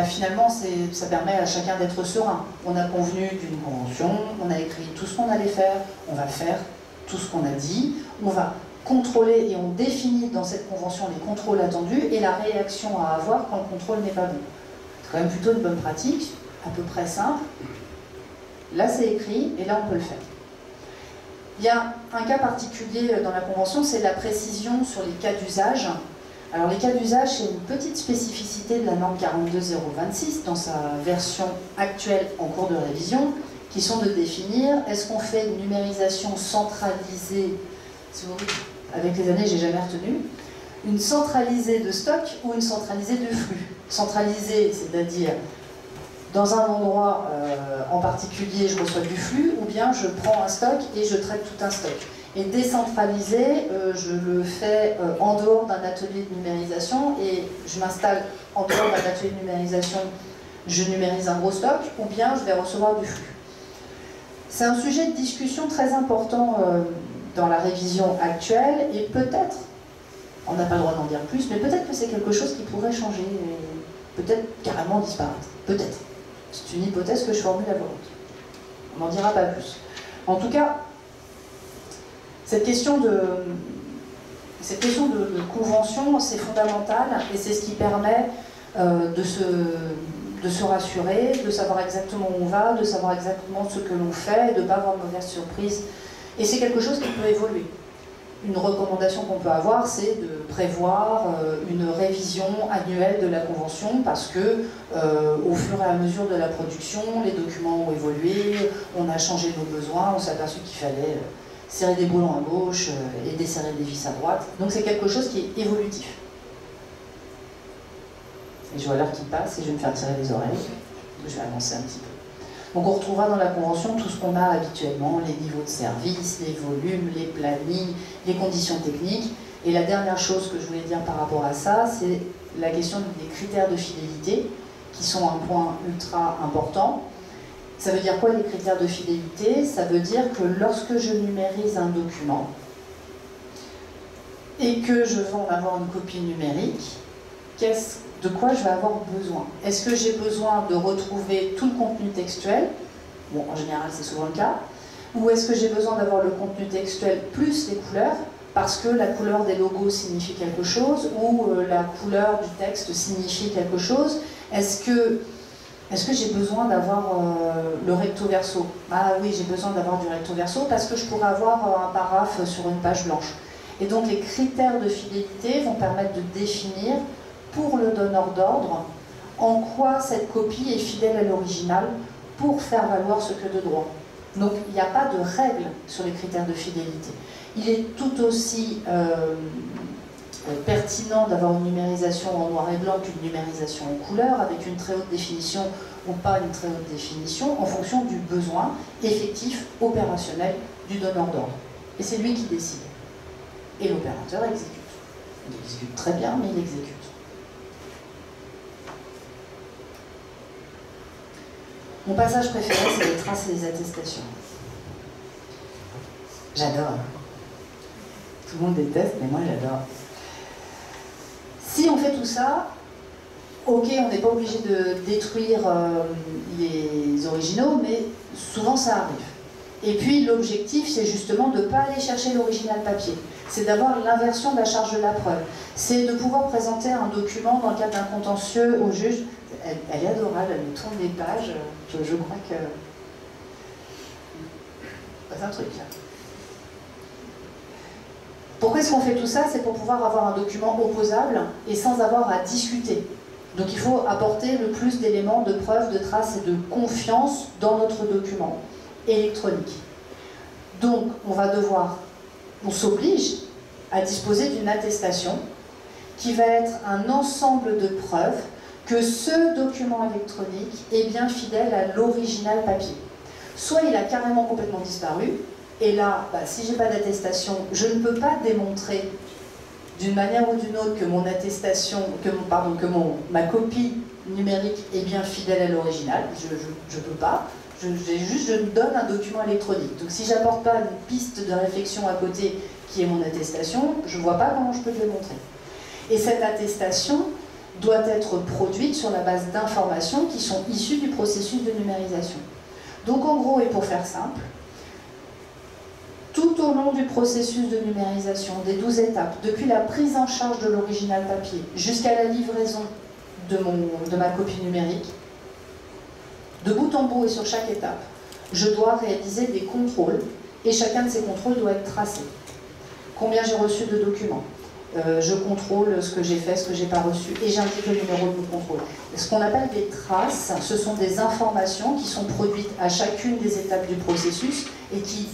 finalement ça permet à chacun d'être serein. On a convenu d'une convention, on a écrit tout ce qu'on allait faire, on va faire tout ce qu'on a dit, on va contrôler et on définit dans cette convention les contrôles attendus et la réaction à avoir quand le contrôle n'est pas bon. C'est quand même plutôt une bonne pratique, à peu près simple. Là c'est écrit et là on peut le faire. Il y a un cas particulier dans la convention, c'est la précision sur les cas d'usage. Alors les cas d'usage, c'est une petite spécificité de la norme 42026 dans sa version actuelle en cours de révision, qui sont de définir, est-ce qu'on fait une numérisation centralisée, avec les années j'ai jamais retenu, une centralisée de stock ou une centralisée de flux. Centralisée, c'est-à-dire dans un endroit en particulier je reçois du flux, ou bien je prends un stock et je traite tout un stock. Et décentralisé, je le fais en dehors d'un atelier de numérisation et je m'installe en dehors d'un atelier de numérisation, je numérise un gros stock, ou bien je vais recevoir du flux. C'est un sujet de discussion très important dans la révision actuelle, et peut-être, on n'a pas le droit d'en dire plus, mais peut-être que c'est quelque chose qui pourrait changer, et peut-être carrément disparaître. Peut-être. C'est une hypothèse que je formule à voix haute. On n'en dira pas plus. En tout cas, cette question de convention, c'est fondamental, et c'est ce qui permet de se rassurer, de savoir exactement où on va, de savoir exactement ce que l'on fait, et de ne pas avoir de mauvaises surprises. Et c'est quelque chose qui peut évoluer. Une recommandation qu'on peut avoir, c'est de prévoir une révision annuelle de la convention, parce que au fur et à mesure de la production, les documents ont évolué, on a changé nos besoins, on s'est aperçu qu'il fallait serrer des boulons à gauche et desserrer des vis à droite. Donc c'est quelque chose qui est évolutif. Et je vois l'heure qui passe et je vais me faire tirer les oreilles. Je vais avancer un petit peu. Donc on retrouvera dans la convention tout ce qu'on a habituellement, les niveaux de service, les volumes, les plannings, les conditions techniques. Et la dernière chose que je voulais dire par rapport à ça, c'est la question des critères de fidélité, qui sont un point ultra important. Ça veut dire quoi les critères de fidélité? Ça veut dire que lorsque je numérise un document et que je veux en avoir une copie numérique, de quoi je vais avoir besoin? Est-ce que j'ai besoin de retrouver tout le contenu textuel? Bon, en général, c'est souvent le cas. Ou est-ce que j'ai besoin d'avoir le contenu textuel plus les couleurs, parce que la couleur des logos signifie quelque chose, ou la couleur du texte signifie quelque chose? Est-ce que j'ai besoin d'avoir le recto verso? Ah oui, j'ai besoin d'avoir du recto verso parce que je pourrais avoir un paraphe sur une page blanche. Et donc les critères de fidélité vont permettre de définir pour le donneur d'ordre en quoi cette copie est fidèle à l'original pour faire valoir ce que de droit. Donc il n'y a pas de règle sur les critères de fidélité. Il est tout aussi pertinent d'avoir une numérisation en noir et blanc qu'une numérisation en couleur, avec une très haute définition ou pas une très haute définition, en fonction du besoin effectif, opérationnel du donneur d'ordre. Et c'est lui qui décide. et l'opérateur exécute. Il exécute très bien, mais il exécute. Mon passage préféré, c'est les traces et les attestations. J'adore. Tout le monde déteste, mais moi j'adore. Si on fait tout ça, ok, on n'est pas obligé de détruire les originaux, mais souvent ça arrive. Et puis l'objectif, c'est justement de ne pas aller chercher l'original papier. C'est d'avoir l'inversion de la charge de la preuve. C'est de pouvoir présenter un document dans le cadre d'un contentieux au juge. Elle est adorable, elle me tourne des pages. Je crois que... C'est un truc là. Pourquoi est-ce qu'on fait tout ça? C'est pour pouvoir avoir un document opposable et sans avoir à discuter. Donc il faut apporter le plus d'éléments de preuve, de traces et de confiance dans notre document électronique. Donc on s'oblige à disposer d'une attestation qui va être un ensemble de preuves que ce document électronique est bien fidèle à l'original papier. Soit il a carrément complètement disparu, et là, si je n'ai pas d'attestation, je ne peux pas démontrer d'une manière ou d'une autre que mon attestation, ma copie numérique est bien fidèle à l'original. Je ne peux pas. Je donne un document électronique. Donc si je n'apporte pas une piste de réflexion à côté qui est mon attestation, je ne vois pas comment je peux le démontrer. Et cette attestation doit être produite sur la base d'informations qui sont issues du processus de numérisation. Donc en gros, et pour faire simple, tout au long du processus de numérisation, des 12 étapes, depuis la prise en charge de l'original papier jusqu'à la livraison de ma copie numérique, de bout en bout et sur chaque étape, je dois réaliser des contrôles et chacun de ces contrôles doit être tracé. Combien j'ai reçu de documents? Je contrôle ce que j'ai fait, ce que j'ai pas reçu, et j'indique le numéro de mon contrôle. Ce qu'on appelle des traces, ce sont des informations qui sont produites à chacune des étapes du processus et qui,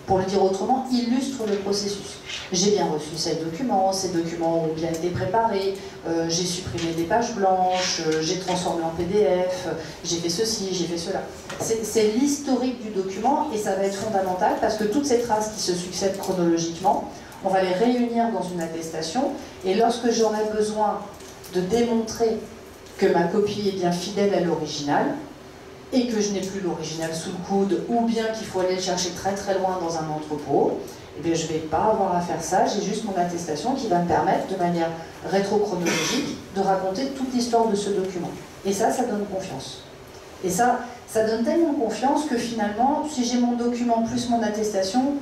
pour le dire autrement, illustrent le processus. J'ai bien reçu ces documents ont bien été préparés, j'ai supprimé des pages blanches, j'ai transformé en PDF, j'ai fait ceci, j'ai fait cela. C'est l'historique du document et ça va être fondamental parce que toutes ces traces qui se succèdent chronologiquement, on va les réunir dans une attestation et lorsque j'aurai besoin de démontrer que ma copie est bien fidèle à l'original et que je n'ai plus l'original sous le coude ou bien qu'il faut aller le chercher très très loin dans un entrepôt, eh bien, je ne vais pas avoir à faire ça, j'ai juste mon attestation qui va me permettre de manière rétro-chronologique de raconter toute l'histoire de ce document. Et ça donne confiance. Et ça donne tellement confiance que finalement, si j'ai mon document plus mon attestation,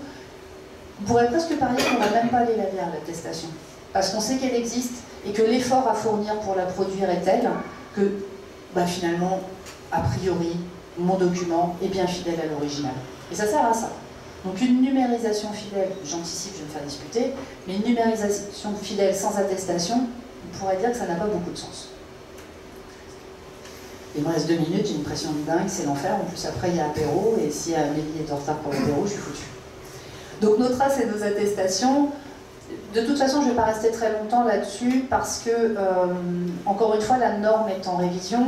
on pourrait presque parier qu'on ne va même pas aller la lire, l'attestation. Parce qu'on sait qu'elle existe et que l'effort à fournir pour la produire est tel que finalement, a priori, mon document est bien fidèle à l'original. Et ça sert à ça. Donc une numérisation fidèle, j'anticipe, je vais me faire disputer, mais une numérisation fidèle sans attestation, on pourrait dire que ça n'a pas beaucoup de sens. Il me reste 2 minutes, j'ai une pression de dingue, c'est l'enfer. En plus, après, il y a apéro, et si Amélie est en retard pour l'apéro, je suis foutue. Donc nos traces et nos attestations, de toute façon, je ne vais pas rester très longtemps là-dessus, parce que, encore une fois, la norme est en révision,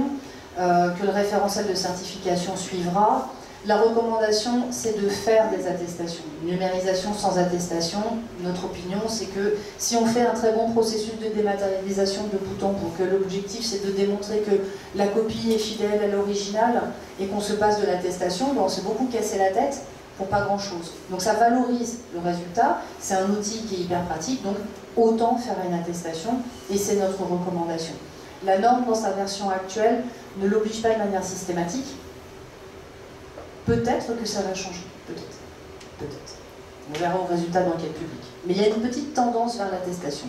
que le référentiel de certification suivra. La recommandation, c'est de faire des attestations. Numérisation sans attestation, notre opinion, c'est que si on fait un très bon processus de dématérialisation de bout en bout, que l'objectif c'est de démontrer que la copie est fidèle à l'original et qu'on se passe de l'attestation, on s'est beaucoup cassé la tête pour pas grand-chose. Donc ça valorise le résultat, c'est un outil qui est hyper pratique, donc autant faire une attestation et c'est notre recommandation. La norme dans sa version actuelle ne l'oblige pas de manière systématique. Peut-être que ça va changer, peut-être. Peut-être. On verra au résultat de l'enquête publique. Mais il y a une petite tendance vers l'attestation.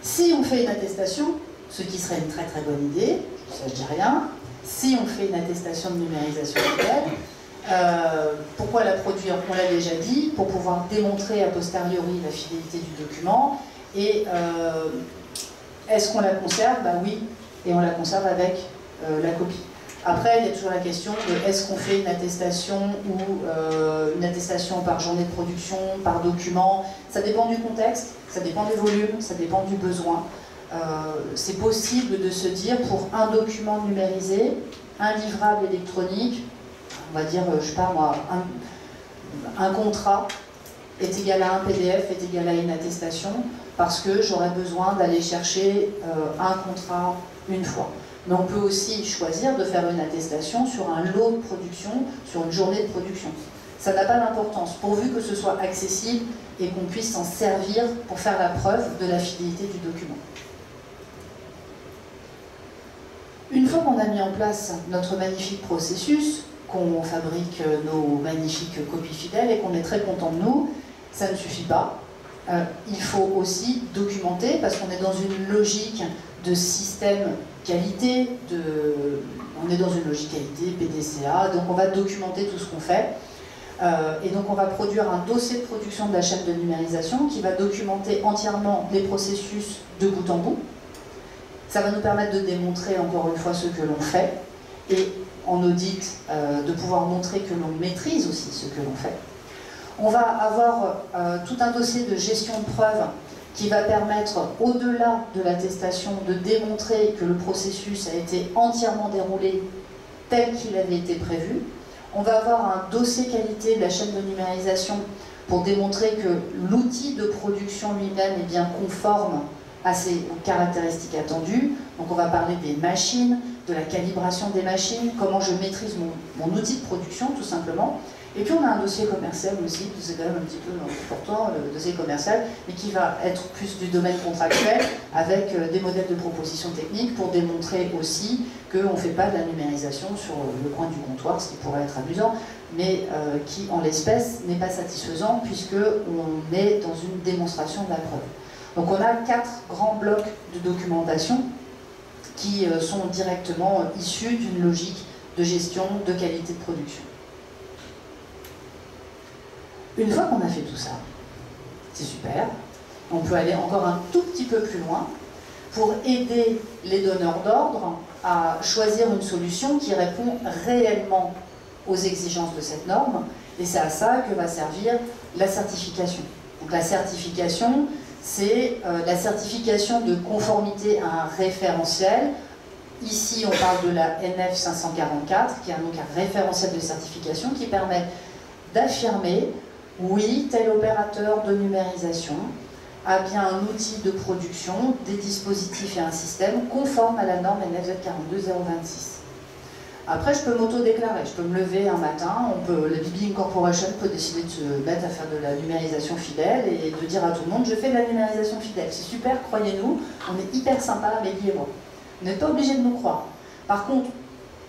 Si on fait une attestation, ce qui serait une très très bonne idée, ça je dis rien, si on fait une attestation de numérisation fidèle, pourquoi la produire? On l'a déjà dit, pour pouvoir démontrer a posteriori la fidélité du document. Et est-ce qu'on la conserve? Oui, et on la conserve avec la copie. Après, il y a toujours la question de est-ce qu'on fait une attestation ou une attestation par journée de production, par document. Ça dépend du contexte, ça dépend des volumes, ça dépend du besoin. C'est possible de se dire pour un document numérisé, un livrable électronique, on va dire, je sais pas moi, un contrat, est égal à un PDF est égal à une attestation, parce que j'aurais besoin d'aller chercher un contrat une fois. Mais on peut aussi choisir de faire une attestation sur un lot de production, sur une journée de production. Ça n'a pas d'importance, pourvu que ce soit accessible et qu'on puisse s'en servir pour faire la preuve de la fidélité du document. Une fois qu'on a mis en place notre magnifique processus, qu'on fabrique nos magnifiques copies fidèles et qu'on est très content de nous, ça ne suffit pas. Il faut aussi documenter, parce qu'on est dans une logique de système qualité, on est dans une logique qualité, PDCA, donc on va documenter tout ce qu'on fait. Et donc on va produire un dossier de production de la chaîne de numérisation qui va documenter entièrement les processus de bout en bout. Ça va nous permettre de démontrer encore une fois ce que l'on fait, et en audit, de pouvoir montrer que l'on maîtrise aussi ce que l'on fait. On va avoir tout un dossier de gestion de preuves qui va permettre, au-delà de l'attestation, de démontrer que le processus a été entièrement déroulé tel qu'il avait été prévu. On va avoir un dossier qualité de la chaîne de numérisation pour démontrer que l'outil de production lui-même est bien conforme à ses caractéristiques attendues. Donc on va parler des machines, de la calibration des machines, comment je maîtrise mon outil de production tout simplement. Et puis on a un dossier commercial aussi, c'est quand même un petit peu important, le dossier commercial, mais qui va être plus du domaine contractuel, avec des modèles de proposition technique pour démontrer aussi qu'on ne fait pas de la numérisation sur le coin du comptoir, ce qui pourrait être amusant, mais qui en l'espèce n'est pas satisfaisant puisqu'on est dans une démonstration de la preuve. Donc on a 4 grands blocs de documentation qui sont directement issus d'une logique de gestion de qualité de production. Une fois qu'on a fait tout ça, c'est super, on peut aller encore un tout petit peu plus loin pour aider les donneurs d'ordre à choisir une solution qui répond réellement aux exigences de cette norme, et c'est à ça que va servir la certification. Donc la certification, c'est la certification de conformité à un référentiel. Ici, on parle de la NF 544, qui est donc un référentiel de certification qui permet d'affirmer: oui, tel opérateur de numérisation a bien un outil de production, des dispositifs et un système conforme à la norme NFZ 42026. Après, je peux m'auto-déclarer, je peux me lever un matin, la BB Corporation peut décider de se mettre à faire de la numérisation fidèle et de dire à tout le monde: je fais de la numérisation fidèle. C'est super, croyez-nous, on est hyper sympa, Maggie et moi. Vous n'êtes pas obligé de nous croire. Par contre,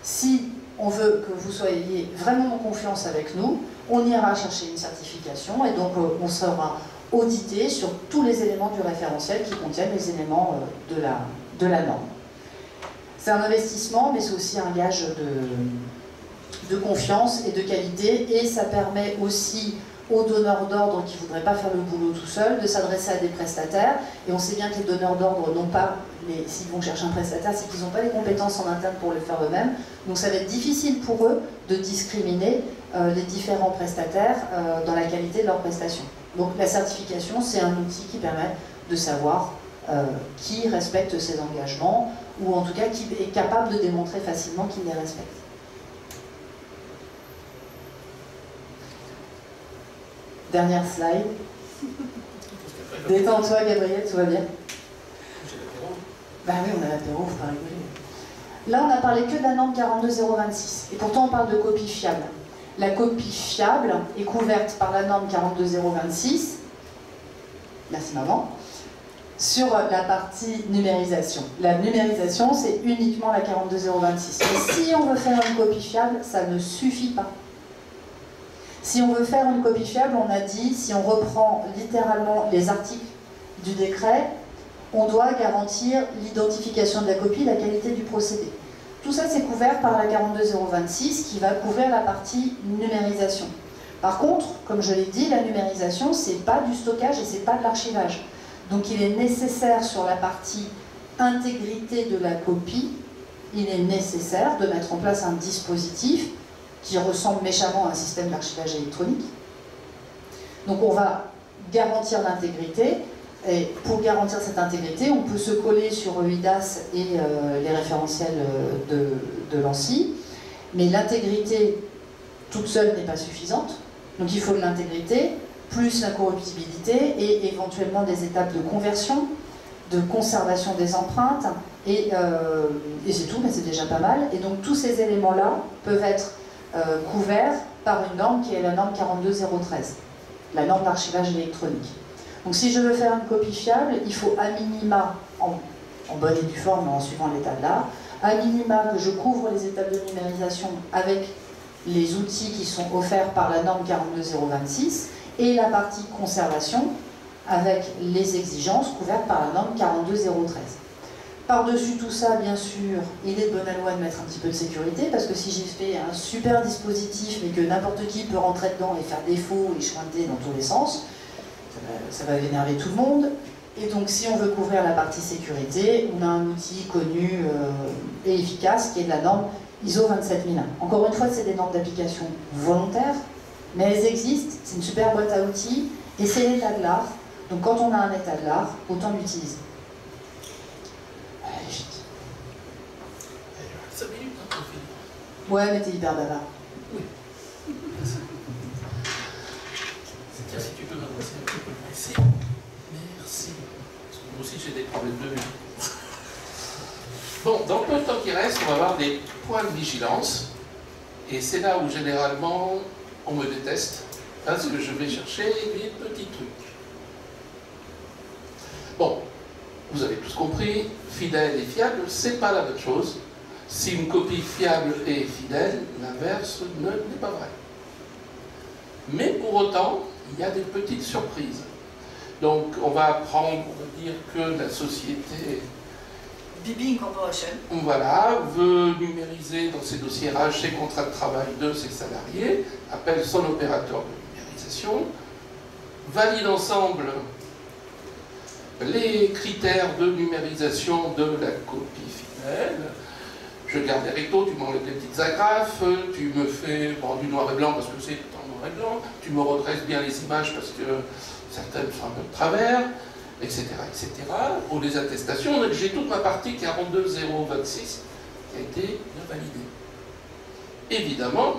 si on veut que vous soyez vraiment en confiance avec nous, on ira chercher une certification et donc on sera audité sur tous les éléments du référentiel qui contiennent les éléments de la norme. C'est un investissement, mais c'est aussi un gage de confiance et de qualité, et ça permet aussi aux donneurs d'ordre qui ne voudraient pas faire le boulot tout seuls de s'adresser à des prestataires, et on sait bien que les donneurs d'ordre n'ont pas, mais s'ils vont chercher un prestataire, c'est qu'ils n'ont pas les compétences en interne pour le faire eux-mêmes, donc ça va être difficile pour eux de discriminer les différents prestataires dans la qualité de leurs prestations. Donc la certification, c'est un outil qui permet de savoir qui respecte ses engagements, ou en tout cas qui est capable de démontrer facilement qu'il les respecte. Dernière slide. Détends-toi, Gabriel, tout va bien? Bah oui, on a l'apéro, faut pas rigoler. Là, on a parlé que de la norme 42026, et pourtant on parle de copie fiable. La copie fiable est couverte par la norme 42026, merci maman, sur la partie numérisation. La numérisation, c'est uniquement la 42026. Et si on veut faire une copie fiable, ça ne suffit pas. Si on veut faire une copie fiable, on a dit, si on reprend littéralement les articles du décret, on doit garantir l'identification de la copie, la qualité du procédé. Tout ça, c'est couvert par la 42026 qui va couvrir la partie numérisation. Par contre, comme je l'ai dit, la numérisation, c'est pas du stockage et c'est pas de l'archivage. Donc il est nécessaire sur la partie intégrité de la copie, il est nécessaire de mettre en place un dispositif qui ressemble méchamment à un système d'archivage électronique. Donc on va garantir l'intégrité, et pour garantir cette intégrité, on peut se coller sur EIDAS et les référentiels de l'ANSI, mais l'intégrité toute seule n'est pas suffisante, donc il faut de l'intégrité plus l'incorruptibilité et éventuellement des étapes de conversion, de conservation des empreintes, et c'est tout, mais c'est déjà pas mal. Et donc tous ces éléments-là peuvent être couverts par une norme qui est la norme 42013, la norme d'archivage électronique. Donc si je veux faire une copie fiable, il faut à minima, en bonne et due forme, en suivant l'état de l'art, à minima que je couvre les étapes de numérisation avec les outils qui sont offerts par la norme 42026 et la partie conservation avec les exigences couvertes par la norme 42013. Par-dessus tout ça, bien sûr, il est de bonne loi de mettre un petit peu de sécurité, parce que si j'ai fait un super dispositif, mais que n'importe qui peut rentrer dedans et faire défaut et chointer dans tous les sens, ça va énerver tout le monde. Et donc, si on veut couvrir la partie sécurité, on a un outil connu et efficace qui est de la norme ISO 27001. Encore une fois, c'est des normes d'application volontaires, mais elles existent, c'est une super boîte à outils, et c'est l'état de l'art. Donc, quand on a un état de l'art, autant l'utiliser. Allez, vite. 5 minutes, hein, on finit. Ouais, mais t'es hyper bavard. Oui. Tiens, si tu peux m'adresser un petit peu le PC. Merci. Parce que moi aussi, j'ai des problèmes de vue. Bon, dans le peu de temps qui reste, on va avoir des points de vigilance. Et c'est là où, généralement, on me déteste. Parce que je vais chercher des petits trucs. Bon, vous avez tous compris, fidèle et fiable, c'est pas la même chose. Si une copie fiable est fidèle, l'inverse n'est pas vrai. Mais pour autant, il y a des petites surprises. Donc, on va apprendre, on va dire que la société BB Incorporation. voilà, veut numériser dans ses dossiers RH ses contrats de travail de ses salariés, appelle son opérateur de numérisation, valide ensemble les critères de numérisation de la copie fidèle. Je garde les rectos, tu m'enlèves les petites agrafes, tu me fais du noir et blanc parce que c'est en noir et blanc, tu me redresses bien les images parce que certaines sont un peu de travers, etc. etc. Pour les attestations, j'ai toute ma partie 42026 qui a été bien validée. Évidemment,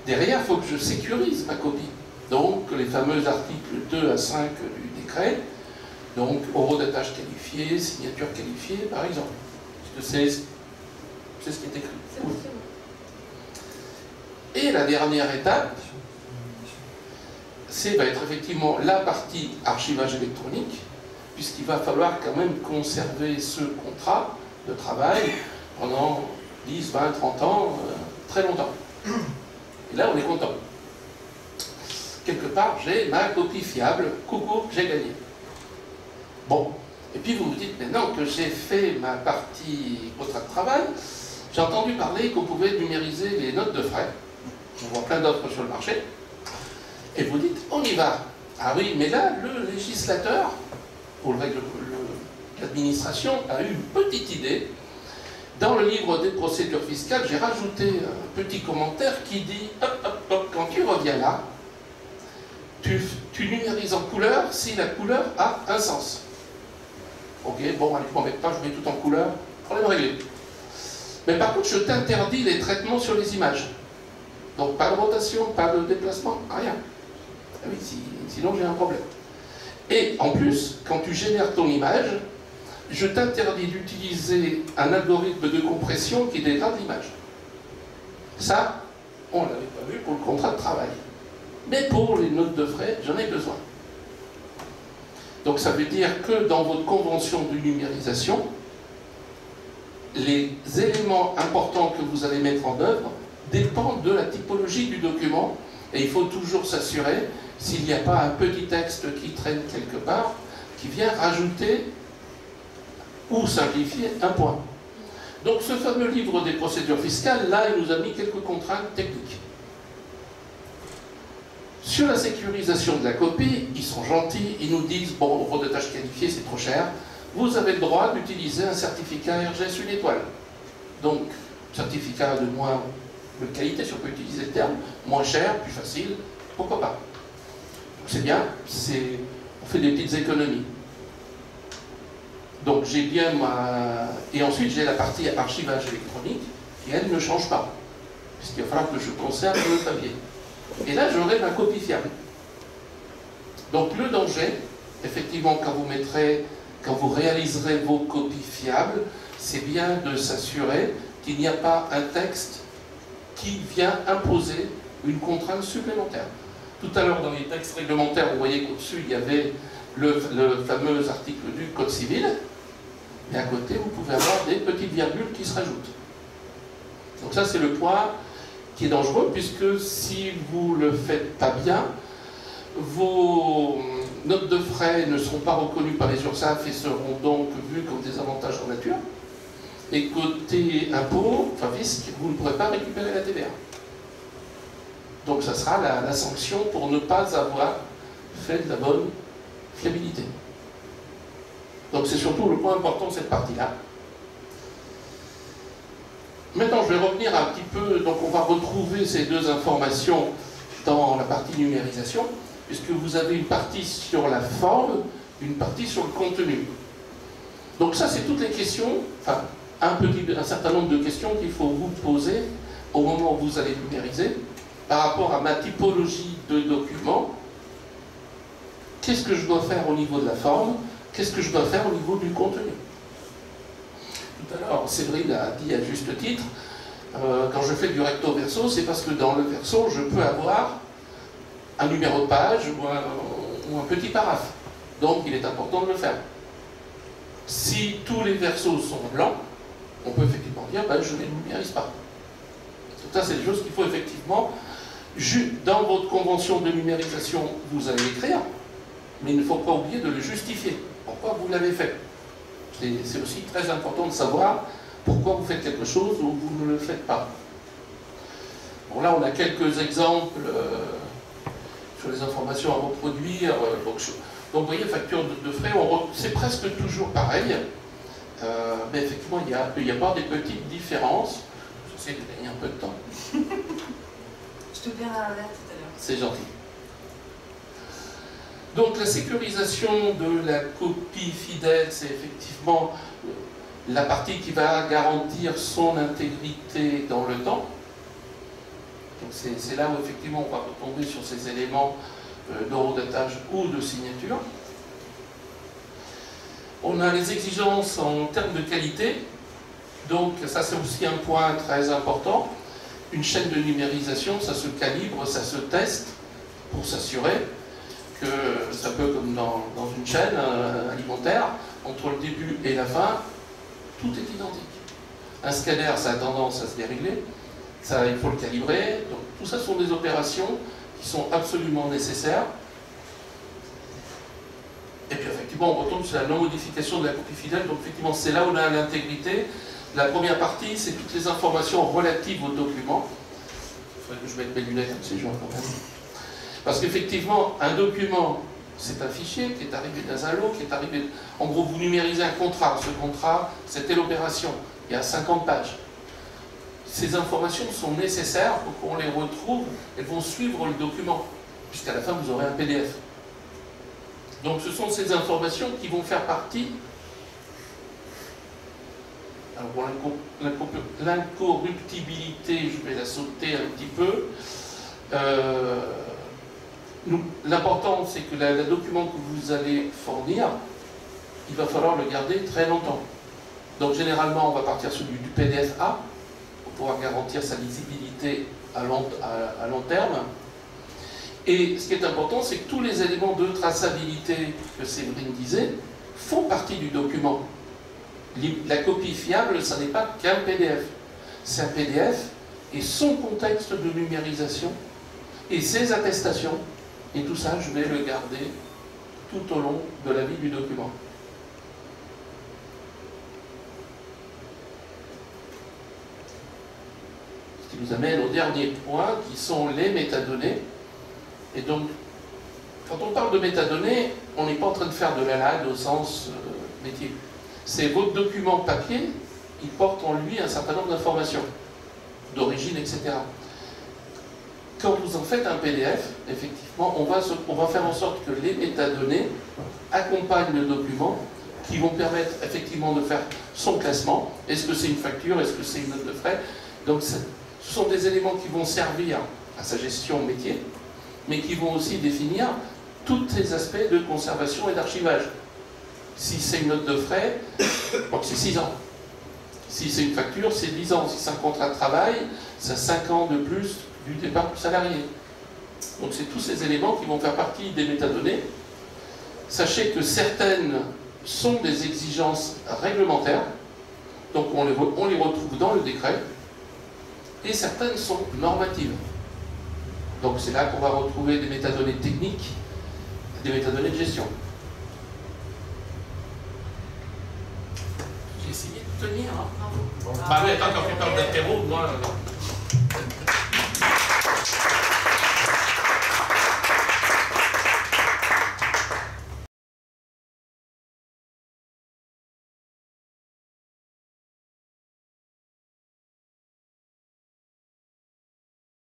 derrière, il faut que je sécurise ma copie. Donc, les fameux articles 2 à 5 du décret, donc horodatage qualifié, signature qualifiée, par exemple. Parce que c'est ce qui est écrit. Oui. Et la dernière étape, va être effectivement la partie archivage électronique, puisqu'il va falloir quand même conserver ce contrat de travail pendant 10, 20, 30 ans, très longtemps. Et là, on est content. Quelque part, j'ai ma copie fiable. Coucou, j'ai gagné. Bon. Et puis vous vous dites, maintenant que j'ai fait ma partie contrat de travail, j'ai entendu parler qu'on pouvait numériser les notes de frais. On voit plein d'offres sur le marché. Et vous dites, on y va. Ah oui, mais là, le législateur, ou l'administration, a eu une petite idée. Dans le livre des procédures fiscales, j'ai rajouté un petit commentaire qui dit, hop, hop, hop, quand tu reviens là, tu numérises en couleur si la couleur a un sens. Ok, bon, allez, je m'embête pas, je mets tout en couleur, problème réglé. Mais par contre, je t'interdis les traitements sur les images. Donc, pas de rotation, pas de déplacement, rien. Ah oui, sinon j'ai un problème. Et en plus, quand tu génères ton image, je t'interdis d'utiliser un algorithme de compression qui dégrade l'image. Ça, on ne l'avait pas vu pour le contrat de travail. Mais pour les notes de frais, j'en ai besoin. Donc ça veut dire que dans votre convention de numérisation, les éléments importants que vous allez mettre en œuvre dépendent de la typologie du document, et il faut toujours s'assurer s'il n'y a pas un petit texte qui traîne quelque part, qui vient rajouter ou simplifier un point. Donc ce fameux livre des procédures fiscales, là, il nous a mis quelques contraintes techniques. Sur la sécurisation de la copie, ils sont gentils, ils nous disent, bon, horodatage qualifié, c'est trop cher, vous avez le droit d'utiliser un certificat RGS une étoile. Donc, certificat de moins de qualité, si on peut utiliser le terme, moins cher, plus facile, pourquoi pas. C'est bien, on fait des petites économies. Donc j'ai bien ma... Et ensuite j'ai la partie archivage électronique, qui elle ne change pas, puisqu'il va falloir que je conserve le papier. Et là j'aurai ma copie fiable. Donc le danger, effectivement, quand vous réaliserez vos copies fiables, c'est bien de s'assurer qu'il n'y a pas un texte qui vient imposer une contrainte supplémentaire. Tout à l'heure, dans les textes réglementaires, vous voyez qu'au-dessus, il y avait le fameux article du Code civil, mais à côté, vous pouvez avoir des petites virgules qui se rajoutent. Donc ça, c'est le point qui est dangereux, puisque si vous ne le faites pas bien, vos notes de frais ne seront pas reconnues par les URSSAF et seront donc vues comme des avantages en nature. Et côté impôt, enfin fisc, vous ne pourrez pas récupérer la TVA. Donc ça sera la sanction pour ne pas avoir fait de la bonne fiabilité. Donc c'est surtout le point important de cette partie-là. Maintenant, je vais revenir un petit peu, donc on va retrouver ces deux informations dans la partie numérisation, puisque vous avez une partie sur la forme, une partie sur le contenu. Donc ça, c'est toutes les questions, enfin, un certain nombre de questions qu'il faut vous poser au moment où vous allez numériser, par rapport à ma typologie de document. Qu'est-ce que je dois faire au niveau de la forme? Qu'est-ce que je dois faire au niveau du contenu? Tout à l'heure, Séverine a dit à juste titre, quand je fais du recto verso, c'est parce que dans le verso, je peux avoir un numéro de page ou un petit paraphe. Donc, il est important de le faire. Si tous les versos sont blancs, on peut effectivement dire, ben, je ne les numérise pas. Donc ça, c'est des choses qu'il faut effectivement, dans votre convention de numérisation, vous allez l'écrire, mais il ne faut pas oublier de le justifier. Pourquoi vous l'avez fait? C'est aussi très important de savoir pourquoi vous faites quelque chose ou vous ne le faites pas. Bon, là, on a quelques exemples sur les informations à reproduire. Donc, vous voyez, facture de frais, c'est presque toujours pareil. Mais effectivement, il peut y avoir des petites différences. J'essaie de gagner un peu de temps. Je te perds à l'alerte tout à l'heure. C'est gentil. Donc la sécurisation de la copie fidèle, c'est effectivement la partie qui va garantir son intégrité dans le temps. Donc c'est là où effectivement on va retomber sur ces éléments d'horodatage ou de signature. On a les exigences en termes de qualité. Donc ça c'est aussi un point très important. Une chaîne de numérisation, ça se calibre, ça se teste pour s'assurer que c'est un peu comme dans une chaîne alimentaire, entre le début et la fin, tout est identique. Un scanner, ça a tendance à se dérégler, ça, il faut le calibrer. Donc tout ça sont des opérations qui sont absolument nécessaires. Et puis effectivement, on retombe sur la non-modification de la copie fidèle. Donc effectivement, c'est là où on a l'intégrité. La première partie, c'est toutes les informations relatives au document. Il faudrait que je mette mes lunettes, ces gens quand même. Parce qu'effectivement, un document, c'est un fichier qui est arrivé dans un lot, qui est arrivé... En gros, vous numérisez un contrat. Ce contrat, c'était l'opération. Il y a 50 pages. Ces informations sont nécessaires pour qu'on les retrouve. Elles vont suivre le document, puisqu'à la fin, vous aurez un PDF. Donc, ce sont ces informations qui vont faire partie... Alors, pour l'incorruptibilité, je vais la sauter un petit peu. L'important, c'est que le document que vous allez fournir, il va falloir le garder très longtemps. Donc généralement, on va partir sur du PDF A pour pouvoir garantir sa lisibilité à long terme. Et ce qui est important, c'est que tous les éléments de traçabilité que Séverine disait font partie du document. La copie fiable, ça n'est pas qu'un PDF. C'est un PDF et son contexte de numérisation et ses attestations. Et tout ça, je vais le garder tout au long de la vie du document. Ce qui nous amène au dernier point, qui sont les métadonnées. Et donc, quand on parle de métadonnées, on n'est pas en train de faire de la LAD au sens métier. C'est votre document papier, il porte en lui un certain nombre d'informations, d'origine, etc. Quand vous en faites un PDF, effectivement, on va faire en sorte que les métadonnées accompagnent le document, qui vont permettre effectivement de faire son classement. Est-ce que c'est une facture? Est-ce que c'est une note de frais? Donc ce sont des éléments qui vont servir à sa gestion métier, mais qui vont aussi définir tous les aspects de conservation et d'archivage. Si c'est une note de frais, c'est 6 ans. Si c'est une facture, c'est 10 ans. Si c'est un contrat de travail, c'est 5 ans de plus du départ du salarié. Donc c'est tous ces éléments qui vont faire partie des métadonnées. Sachez que certaines sont des exigences réglementaires, donc on les retrouve dans le décret, et certaines sont normatives. Donc c'est là qu'on va retrouver des métadonnées techniques, des métadonnées de gestion. J'ai essayé de tenir. Hein. Bah oui, attends, quand tu parles d'apéro, moi...